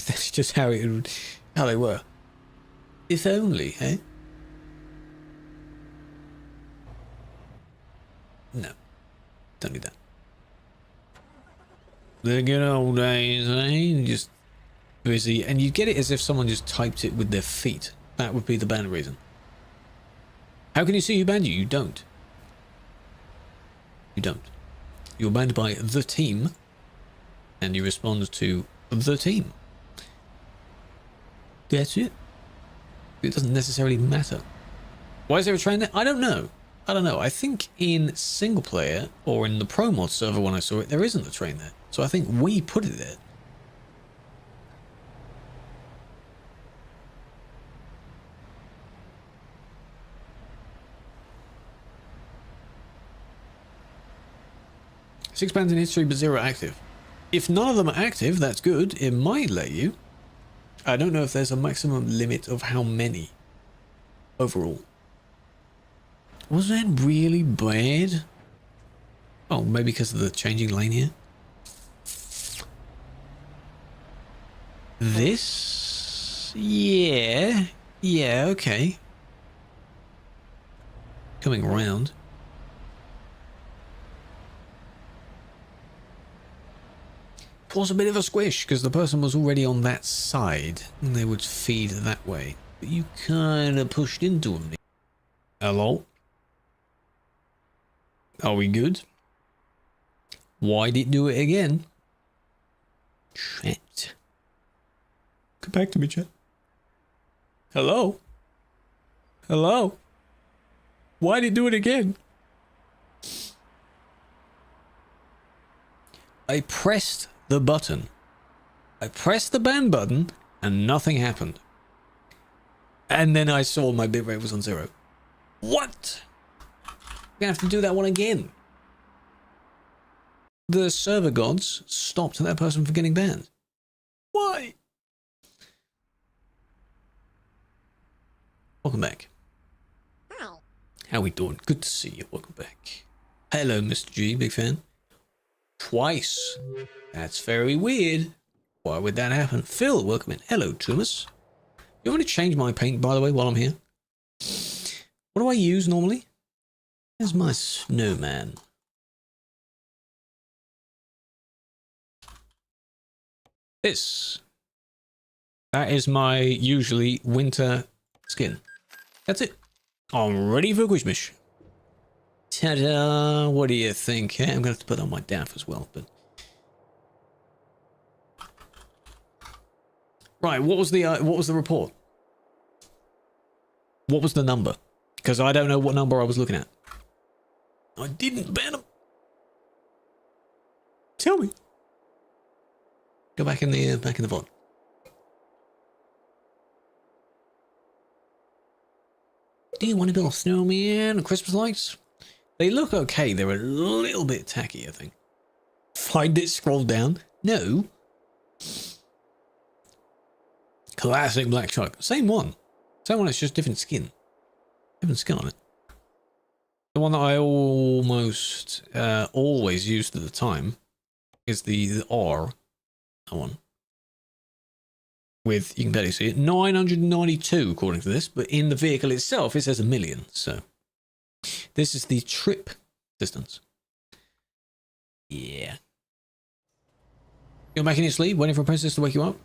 That's just how they were. If only, eh? No. Don't do that. The good old days, eh? Just busy. And you get it as if someone just typed it with their feet. That would be the ban reason. How can you see who banned you? You don't. You don't. You're banned by the team, and you respond to the team. That's it. It doesn't necessarily matter. Why is there a train there? I don't know. I don't know. I think in single player, or in the Pro Mod server when I saw it, there isn't a train there. So I think we put it there. Six bans in history, but 0 active. If none of them are active, that's good. It might let you. I don't know if there's a maximum limit of how many overall. Was that really bad? Oh, maybe because of the changing lane here. This? Yeah. Yeah, okay. Coming around. Was a bit of a squish because the person was already on that side and they would feed that way. But you kind of pushed into him. Hello? Are we good? Why did it do it again? Shit. Come back to me, chat. Hello? Hello? Why did it do it again? I pressed the button. I pressed the ban button and nothing happened. And then I saw my bitrate was on 0. What? We're gonna have to do that one again. The server gods stopped that person from getting banned. Why? Welcome back. How we doing? Good to see you. Welcome back. Hello, Mr. G. Big fan. Twice. That's very weird. Why would that happen? Phil, welcome in. Hello, Thomas. You want me to change my paint, by the way, while I'm here? What do I use normally? Here's my snowman. This. That is my usually winter skin. That's it. I'm ready for Christmas. Ta-da! What do you think? I'm gonna have to put on my daff as well, but right. What was the report? What was the number? Because I don't know what number I was looking at. I didn't ban him. Tell me. Go back in the VOD. Do you want to build a snowman and Christmas lights? They look okay. They're a little bit tacky, I think. Find it, scroll down. No. Classic black truck. Same one. Same one, it's just different skin. Different skin on it. The one that I almost always used at the time is the R. That one. With, you can barely see it, 992 according to this, but in the vehicle itself it says 1 million, so. This is the trip distance. Yeah. You're back in your sleep, waiting for a princess to wake you up?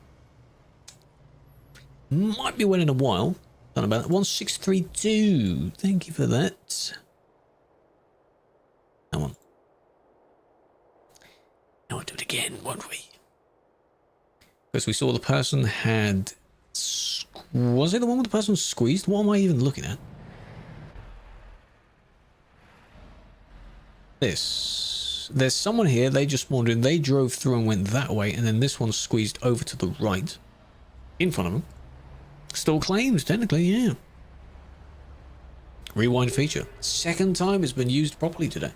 Might be waiting a while. Don't know about that. 1632. Thank you for that. Come on. Now we'll do it again, won't we? Because we saw the person had... Was it the one with the person squeezed? What am I even looking at? This. There's someone here. They just spawned in. They drove through and went that way. And then this one squeezed over to the right. In front of them. Still claims, technically, yeah. Rewind feature. Second time it's been used properly today.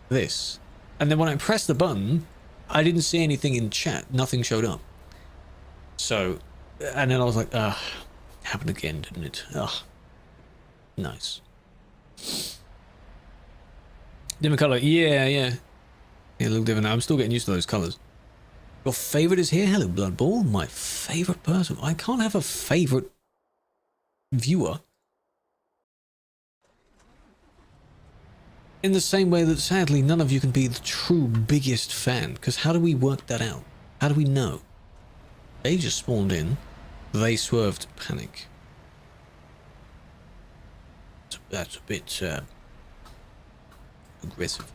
This. And then when I pressed the button, I didn't see anything in chat. Nothing showed up. So, and then I was like, happened again, didn't it? Nice. Different color. Yeah. Yeah, a little different. I'm still getting used to those colors. Your favorite is here? Hello, Bloodball. My favorite person. I can't have a favorite viewer. In the same way that sadly none of you can be the true biggest fan, because how do we work that out? How do we know? They just spawned in, they swerved panic. That's a bit aggressive.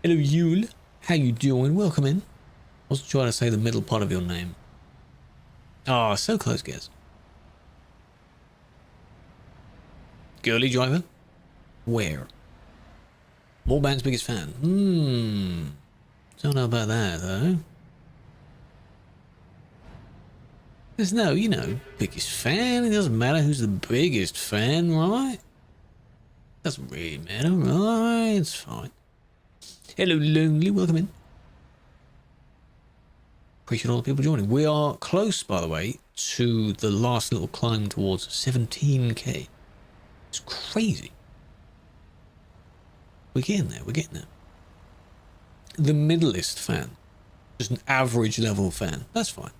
Hello Yule, how you doing? Welcome in. I was trying to say the middle part of your name. Ah, so close, guys. Girly driver? Where? More band's biggest fan. Don't know about that though. There's no, biggest fan. It doesn't matter who's the biggest fan, right? Doesn't really matter, right? It's fine. Hello, Lonely. Welcome in. Appreciate all the people joining. We are close, by the way, to the last little climb towards 17k. It's crazy. We're getting there. We're getting there. The middleist fan. Just an average level fan. That's fine.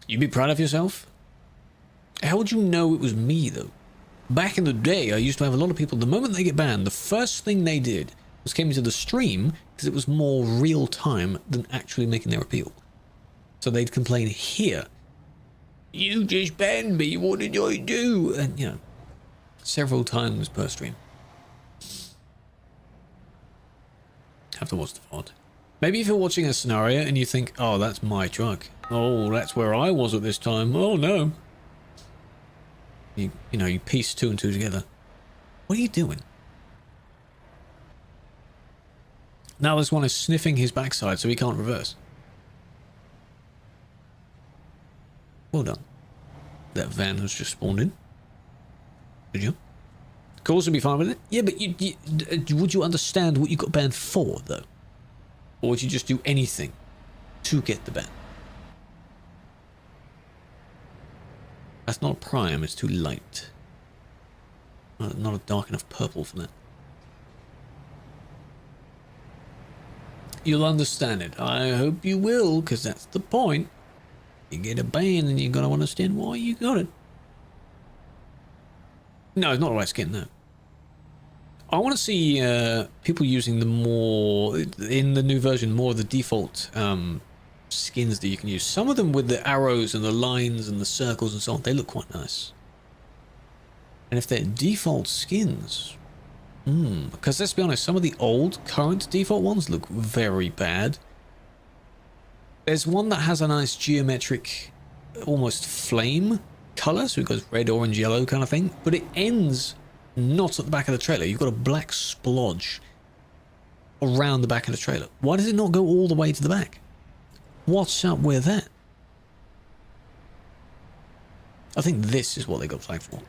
You be proud of yourself? How would you know it was me, though? Back in the day, I used to have a lot of people, the moment they get banned, the first thing they did was came into the stream because it was more real time than actually making their appeal. So they'd complain here. You just banned me. What did I do? And, several times per stream. Have to watch the VOD. Maybe if you're watching a scenario and you think, oh, that's my truck. Oh, that's where I was at this time. Oh, no. You piece two and two together. What are you doing? Now this one is sniffing his backside so he can't reverse. Well done. That van has just spawned in. Did you? Of course, you'd be fine with it. Yeah, but would you understand what you got banned for, though? Or would you just do anything to get the ban? That's not a prime, it's too light. Not a dark enough purple for that. You'll understand it. I hope you will, because that's the point. You get a ban and you're going to understand why you got it. No, it's not the right skin, no. I want to see people using the more, in the new version, more of the default skins that you can use. Some of them with the arrows and the lines and the circles and so on, they look quite nice. And if they're default skins, because let's be honest, some of the old current default ones look very bad. There's one that has a nice geometric, almost flame color, so it goes red, orange, yellow kind of thing, but it ends not at the back of the trailer. You've got a black splodge around the back of the trailer. Why does it not go all the way to the back? What's up with that? I think this is what they got flagged for.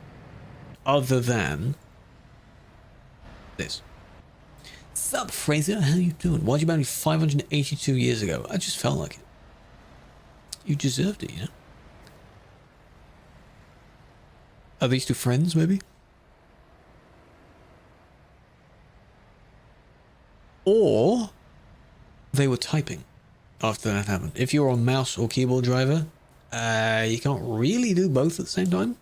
Other than this. Sup, Fraser? How you doing? Why'd you ban me 582 years ago? I just felt like it. You deserved it, you know? Are these two friends, maybe? Or they were typing after that happened. If you're a mouse or keyboard driver, you can't really do both at the same time.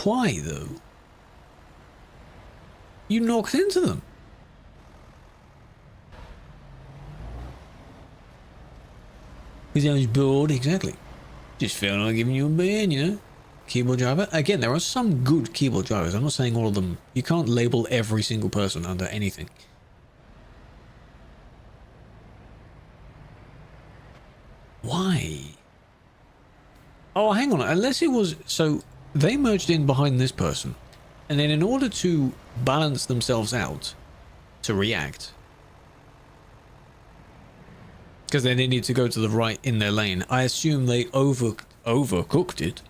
Why, though? You knocked into them. Because I was bored, exactly. Just felt like giving you a ban, you know? Keyboard driver. Again, there are some good keyboard drivers. I'm not saying all of them. You can't label every single person under anything. Why? Oh, hang on. Unless it was... So, they merged in behind this person. And then in order to balance themselves out, to react, because then they need to go to the right in their lane, I assume they overcooked it.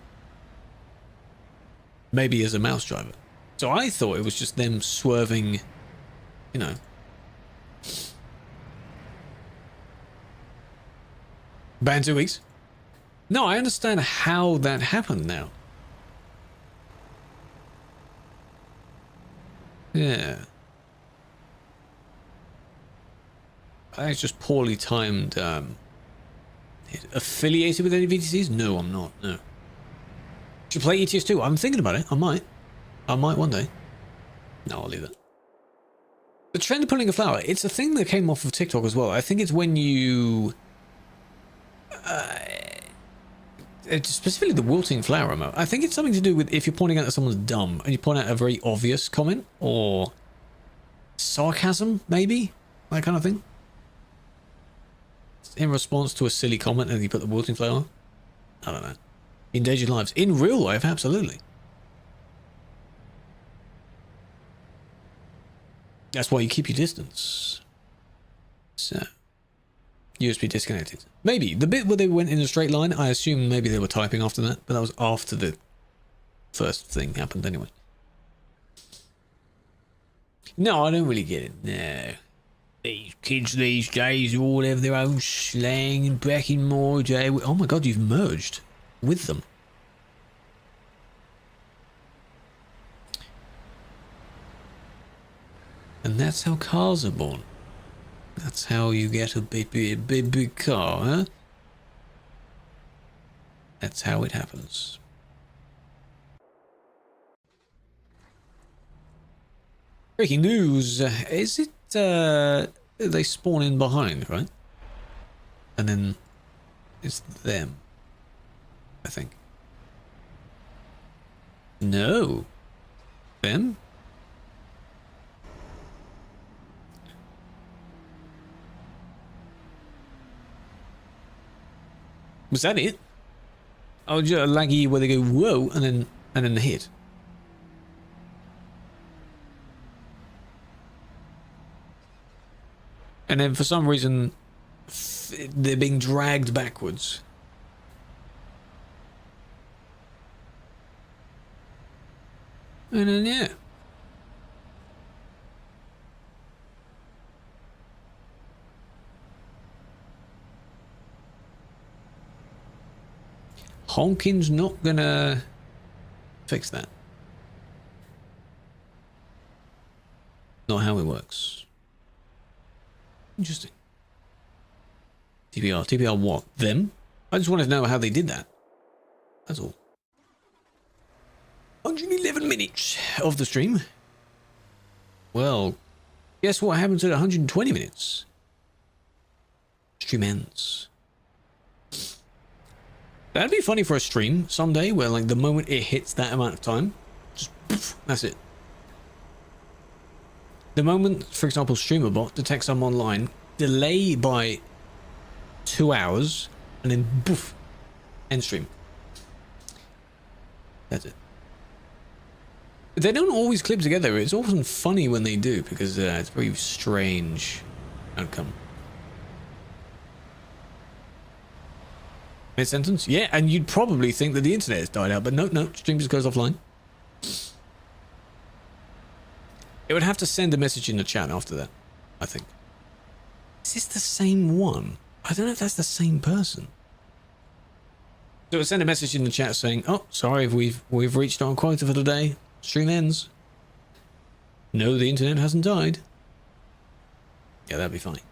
Maybe as a mouse driver. So I thought it was just them swerving, you know. Ban 2 weeks? No, I understand how that happened now. Yeah. I think it's just poorly timed. Affiliated with any VTCs? No, I'm not. No. Should play ETS 2. I'm thinking about it. I might one day. No, I'll leave that. The trend of pulling a flower. It's a thing that came off of TikTok as well. I think it's when you... it's specifically the wilting flower emote. I think it's something to do with if you're pointing out that someone's dumb and you point out a very obvious comment or sarcasm, maybe? That kind of thing. In response to a silly comment and you put the wilting flower. I don't know. Endangered lives. In real life, absolutely. That's why you keep your distance. So, USB disconnected. Maybe. The bit where they went in a straight line, I assume maybe they were typing after that, but that was after the first thing happened anyway. No, I don't really get it. No. These kids these days all have their own slang and back in my day. Oh my god, you've merged with them. And that's how cars are born. That's how you get a big car, huh? That's how it happens. Breaking news. Is it, they spawn in behind, right? And then it's them, I think. No. Them? Was that it? Oh, just a laggy where they go whoa and then the hit. And then for some reason they're being dragged backwards. And then yeah. Honking's not gonna fix that. Not how it works. Interesting. TPR what? Them? I just wanted to know how they did that. That's all. 111 minutes of the stream. Well, guess what happens at 120 minutes? Stream ends. That'd be funny for a stream someday where like the moment it hits that amount of time, just poof, that's it. The moment, for example, StreamerBot detects I'm online, delay by 2 hours, and then poof, end stream. That's it. They don't always clip together. It's often funny when they do because it's a very strange outcome. Mid-sentence? Yeah, and you'd probably think that the internet has died out, but no, stream just goes offline. It would have to send a message in the chat after that, I think. Is this the same one? I don't know if that's the same person. So it would send a message in the chat saying, oh, sorry, we've reached our quota for today. Stream ends. No, the internet hasn't died. Yeah, that'd be funny.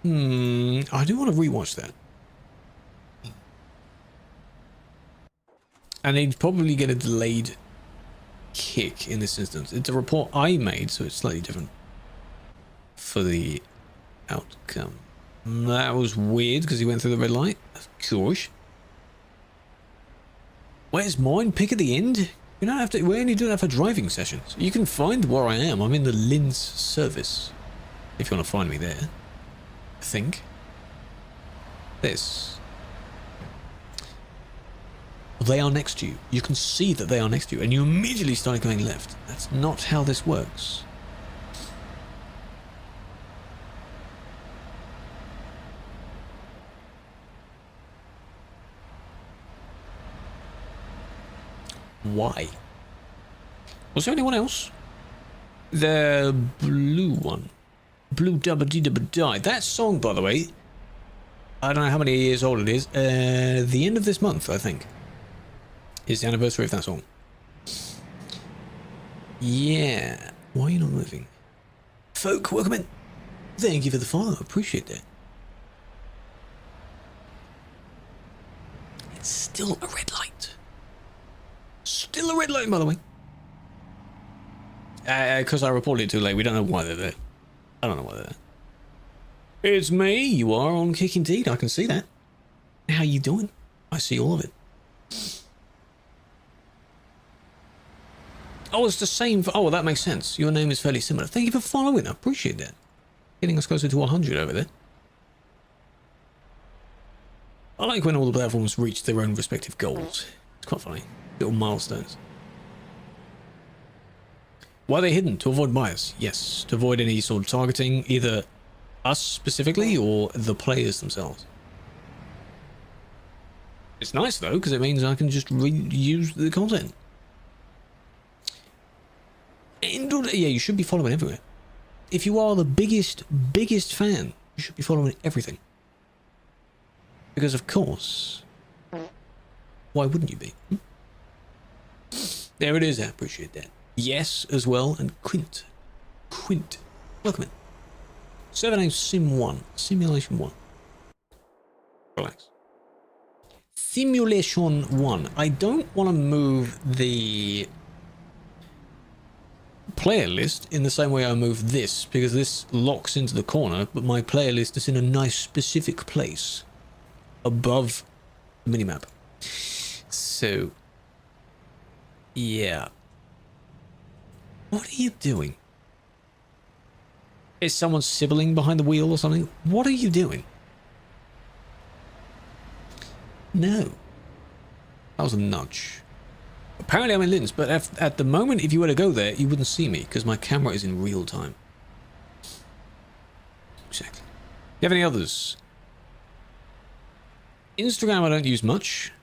I do want to rewatch that. And they'd probably get a delayed kick in this instance. It's a report I made, so it's slightly different for the outcome. That was weird because he went through the red light. That's coolish. Where's mine? Pick at the end? You don't have to. We only do that for driving sessions. You can find where I am. I'm in the Linz service. If you want to find me there. I think. This. They are next to you. You can see that they are next to you, and you immediately start going left. That's not how this works. Why? Was there anyone else? The blue one. Blue Dubba Dee Dubba Die. That song, by the way, I don't know how many years old it is. The end of this month, I think, is the anniversary of that song. Yeah. Why are you not moving? Folk, welcome in. Thank you for the follow. Appreciate that. It's still a red light. Still a red light, by the way. Because I reported it too late. We don't know why they're there. I don't know why they're there. It's me. You are on Kick Indeed. I can see that. How you doing? I see all of it. Oh, it's the same. Oh, well, that makes sense. Your name is fairly similar. Thank you for following. I appreciate that. Getting us closer to 100 over there. I like when all the platforms reach their own respective goals. It's quite funny. Little milestones. Why are they hidden? To avoid bias. Yes, to avoid any sort of targeting, either us specifically or the players themselves. It's nice though, because it means I can just reuse the content. And yeah, you should be following everywhere. If you are the biggest fan, you should be following everything. Because of course, why wouldn't you be? There it is. I appreciate that. Yes, as well, and Quint, welcome in. Server name Sim1, Simulation 1. Relax. Simulation 1. I don't want to move the player list in the same way I move this, because this locks into the corner, but my player list is in a nice specific place above the minimap. So, yeah. What are you doing? Is someone sibling behind the wheel or something? What are you doing? No. That was a nudge. Apparently I'm in Linz, but at the moment, if you were to go there, you wouldn't see me because my camera is in real time. Exactly. Do you have any others? Instagram I don't use much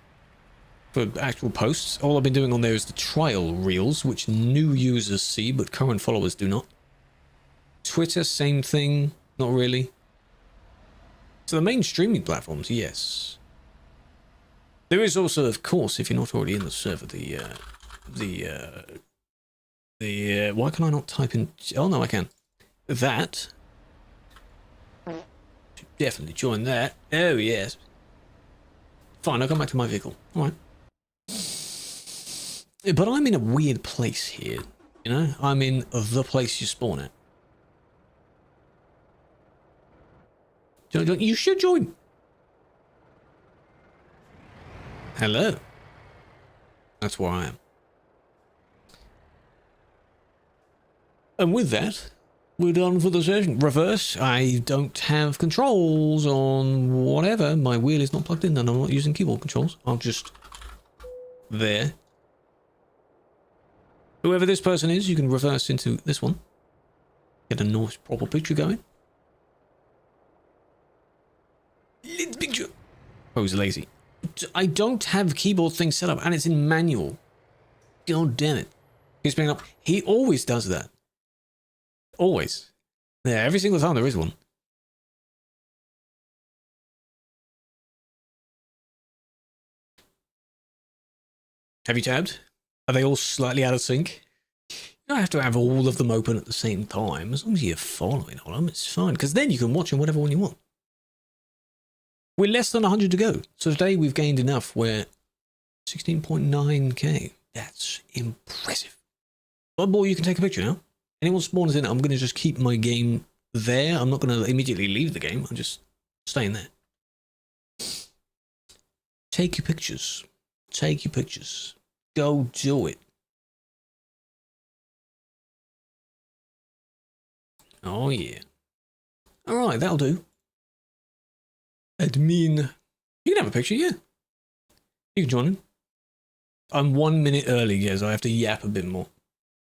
for actual posts. All I've been doing on there is the trial reels, which new users see, but current followers do not. Twitter, same thing. Not really. So the main streaming platforms, yes. There is also, of course, if you're not already in the server, why can I not type in? Oh no, I can. That. Definitely join that. Oh yes. Fine, I'll come back to my vehicle. All right. But I'm in a weird place here. You know, I'm in the place you spawn at. You should join. Hello. That's where I am. And with that, we're done for the session. Reverse, I don't have controls on whatever. My wheel is not plugged in and I'm not using keyboard controls. I'm just there. Whoever this person is, you can reverse into this one. Get a nice proper picture going. Little picture. Oh, he's lazy. I don't have keyboard thing set up and it's in manual. God damn it. He's bringing up. He always does that. Always. Yeah, every single time there is one. Have you tabbed? Are they all slightly out of sync? You don't have to have all of them open at the same time. As long as you're following all of them, it's fine. Because then you can watch them whatever one you want. We're less than 100 to go. So today we've gained enough. We're 16.9k. That's impressive. Bloodball, you can take a picture now. Anyone spawns in, I'm going to just keep my game there. I'm not going to immediately leave the game. I'm just staying there. Take your pictures. Take your pictures. Go do it. Oh, yeah. All right, that'll do. Admin. You can have a picture, yeah. You can join in. I'm 1 minute early, yes. I have to yap a bit more.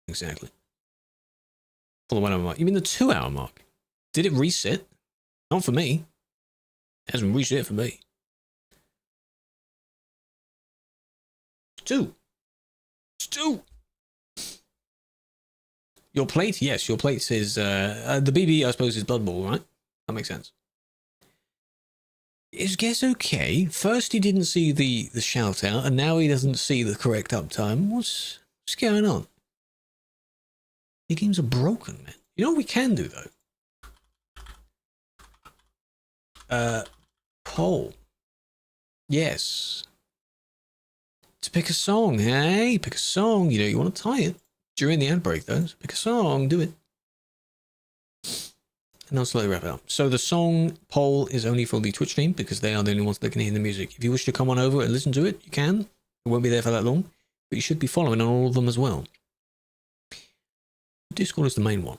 Exactly. For the 1 hour mark. You mean the 2 hour mark? Did it reset? Not for me. It hasn't reset for me. 2. It's 2. Your plate? Yes, your plate says, the BB, I suppose, is Blood Bowl, right? That makes sense. Is Guess okay? First he didn't see the shout out, and now he doesn't see the correct uptime. What's going on? The games are broken, man. You know what we can do, though? Poll. Yes. To pick a song, hey? Pick a song. You know, you want to tie it. During the ad break, though. So pick a song, do it. And I'll slowly wrap it up. So the song poll is only for the Twitch stream because they are the only ones that can hear the music. If you wish to come on over and listen to it, you can. It won't be there for that long. But you should be following on all of them as well. Discord is the main one.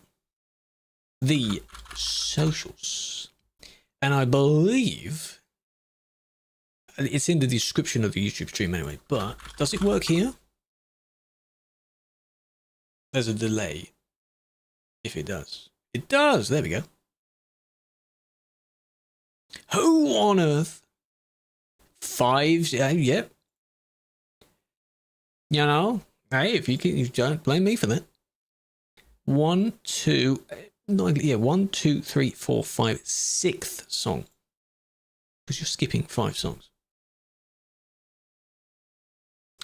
The socials. And I believe it's in the description of the YouTube stream anyway. But does it work here? There's a delay. If it does. It does. There we go. Who on earth? 5? Yep. You know, hey, if you can, you don't blame me for that. 1, 2, 1, 2, 3, 4, 5, 6th song. Because you're skipping 5 songs.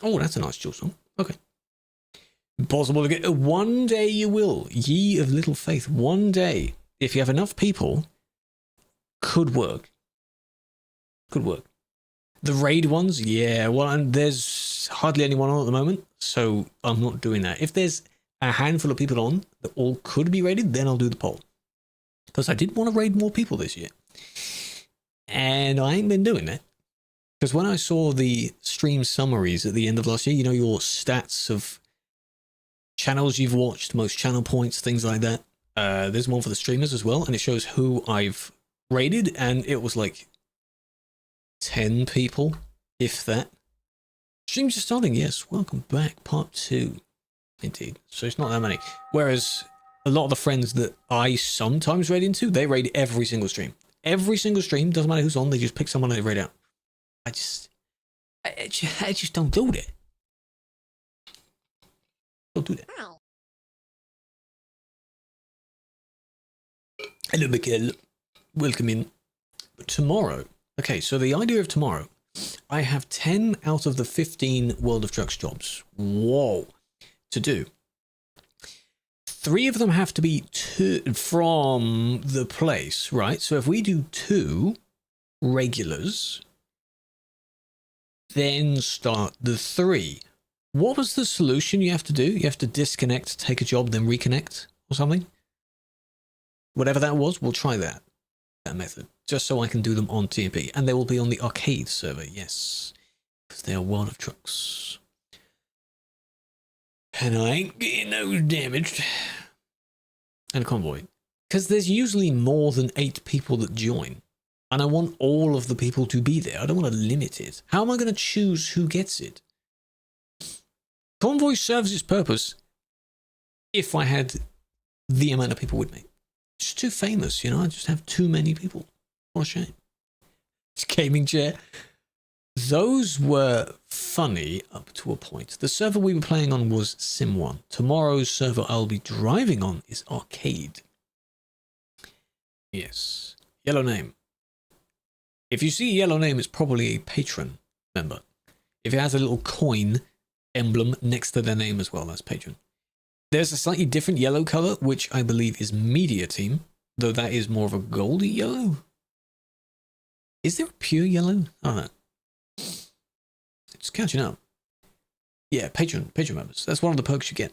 Oh, that's a nice chill song. Okay. Impossible to get. One day you will. Ye of little faith. One day, if you have enough people, could work. Could work. The raid ones, yeah. Well, and there's hardly anyone on at the moment, so I'm not doing that. If there's a handful of people on that all could be raided, then I'll do the poll. Because I did want to raid more people this year. And I ain't been doing that. Because when I saw the stream summaries at the end of last year, you know, your stats of channels you've watched, most channel points, things like that. There's one for the streamers as well, and it shows who I've raided, and it was like 10 people, if that. Streams are starting, yes. Welcome back, part 2. Indeed. So it's not that many. Whereas a lot of the friends that I sometimes raid into, they raid every single stream. Every single stream, doesn't matter who's on, they just pick someone and they raid out. I just don't do that. Don't do that. Hello, Mikkel. Welcome in. But tomorrow, okay, so the idea of tomorrow, I have 10 out of the 15 World of Trucks jobs. Whoa. To do. 3 of them have to be from the place, right? So if we do 2 regulars, then start the 3. What was the solution you have to do? You have to disconnect, take a job, then reconnect or something? Whatever that was, we'll try that method, just so I can do them on TMP. And they will be on the arcade server, yes, because they are World of Trucks. And I ain't getting no damaged. And convoy. Because there's usually more than 8 people that join. And I want all of the people to be there. I don't want to limit it. How am I going to choose who gets it? Convoy serves its purpose if I had the amount of people with me. Just too famous, you know? I just have too many people. What a shame. It's gaming chair. Those were funny up to a point. The server we were playing on was Sim 1. Tomorrow's server I'll be driving on is Arcade. Yes. Yellow name. If you see a yellow name, it's probably a patron member. If it has a little coin emblem next to their name as well, that's patron. There's a slightly different yellow color, which I believe is Media Team, though that is more of a goldy yellow. Is there a pure yellow? I don't know. It's catching up. Yeah, patron members. That's one of the perks you get.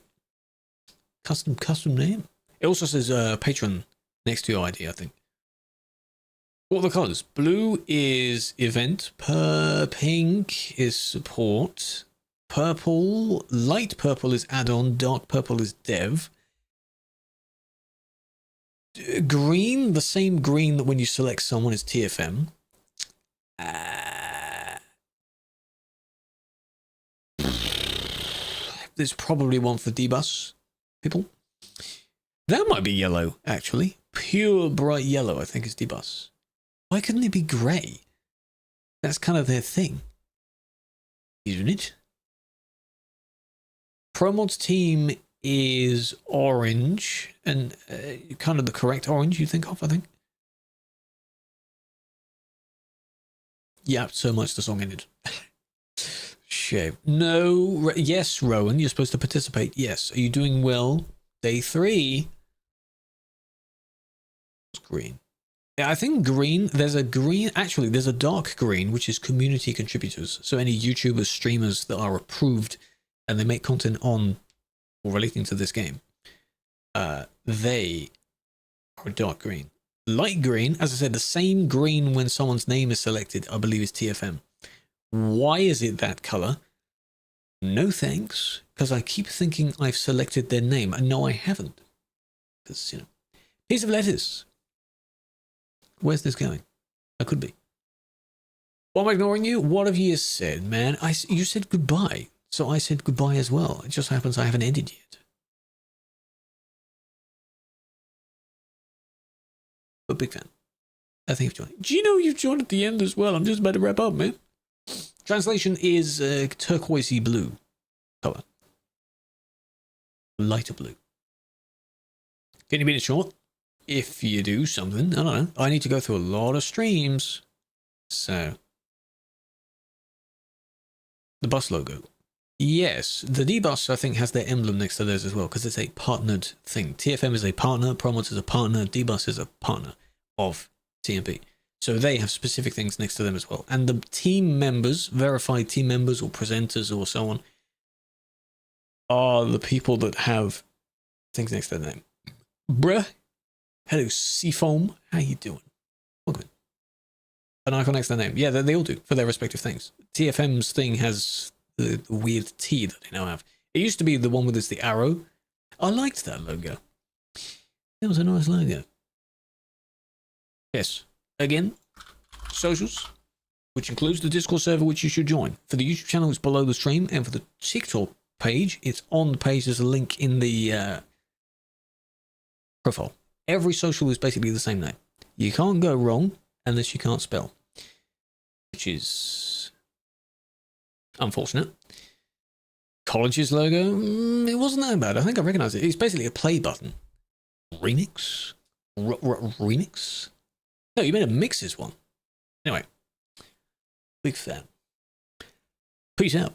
Custom name. It also says patron next to your ID, I think. What are the colors? Blue is event. Pink is support. Purple, light purple is add-on. Dark purple is dev. Green, the same green that when you select someone is TFM. There's probably one for D-Bus people. That might be yellow, actually. Pure bright yellow, I think, is D-Bus. Why couldn't it be grey? That's kind of their thing, isn't it? Promod's team is orange, and kind of the correct orange you think of, I think. Yeah, so much the song ended. Shame. No, yes, Rowan, you're supposed to participate. Yes. Are you doing well? Day 3. It's green. Yeah, I think green, there's a green, actually, there's a dark green, which is community contributors. So any YouTubers, streamers that are approved and they make content on or relating to this game, they are dark green. Light green, as I said, the same green when someone's name is selected, I believe is TFM. Why is it that color? No thanks, because I keep thinking I've selected their name, and no, I haven't. Because, you know, piece of lettuce. Where's this going? I could be. Well, I'm ignoring you. What have you said, man? You said goodbye, so I said goodbye as well. It just happens I haven't ended yet. But big fan. Thank you for joining. Do you know you've joined at the end as well? I'm just about to wrap up, man. Translation is turquoisey blue color. Lighter blue. Can you beat it short? If you do something, I don't know. I need to go through a lot of streams. So. The bus logo. Yes, the D-Bus, I think, has their emblem next to theirs as well, because it's a partnered thing. TFM is a partner, Promot is a partner, D-Bus is a partner of TMP. So they have specific things next to them as well. And the team members, verified team members or presenters or so on, are the people that have things next to their name. Bruh. Hello, Seafoam. How you doing? Welcome. An icon next to their name. Yeah, they all do for their respective things. TFM's thing has the weird T that they now have. It used to be the one with the arrow. I liked that logo. That was a nice logo. Yes. Again, socials, which includes the Discord server, which you should join. For the YouTube channel, it's below the stream, and for the TikTok page, it's on the page. There's a link in the profile. Every social is basically the same name. You can't go wrong unless you can't spell, which is unfortunate. College's logo, it wasn't that bad. I think I recognize it. It's basically a play button. Remix? Remix? No, you made a mixes one. Anyway, big fan. Peace out.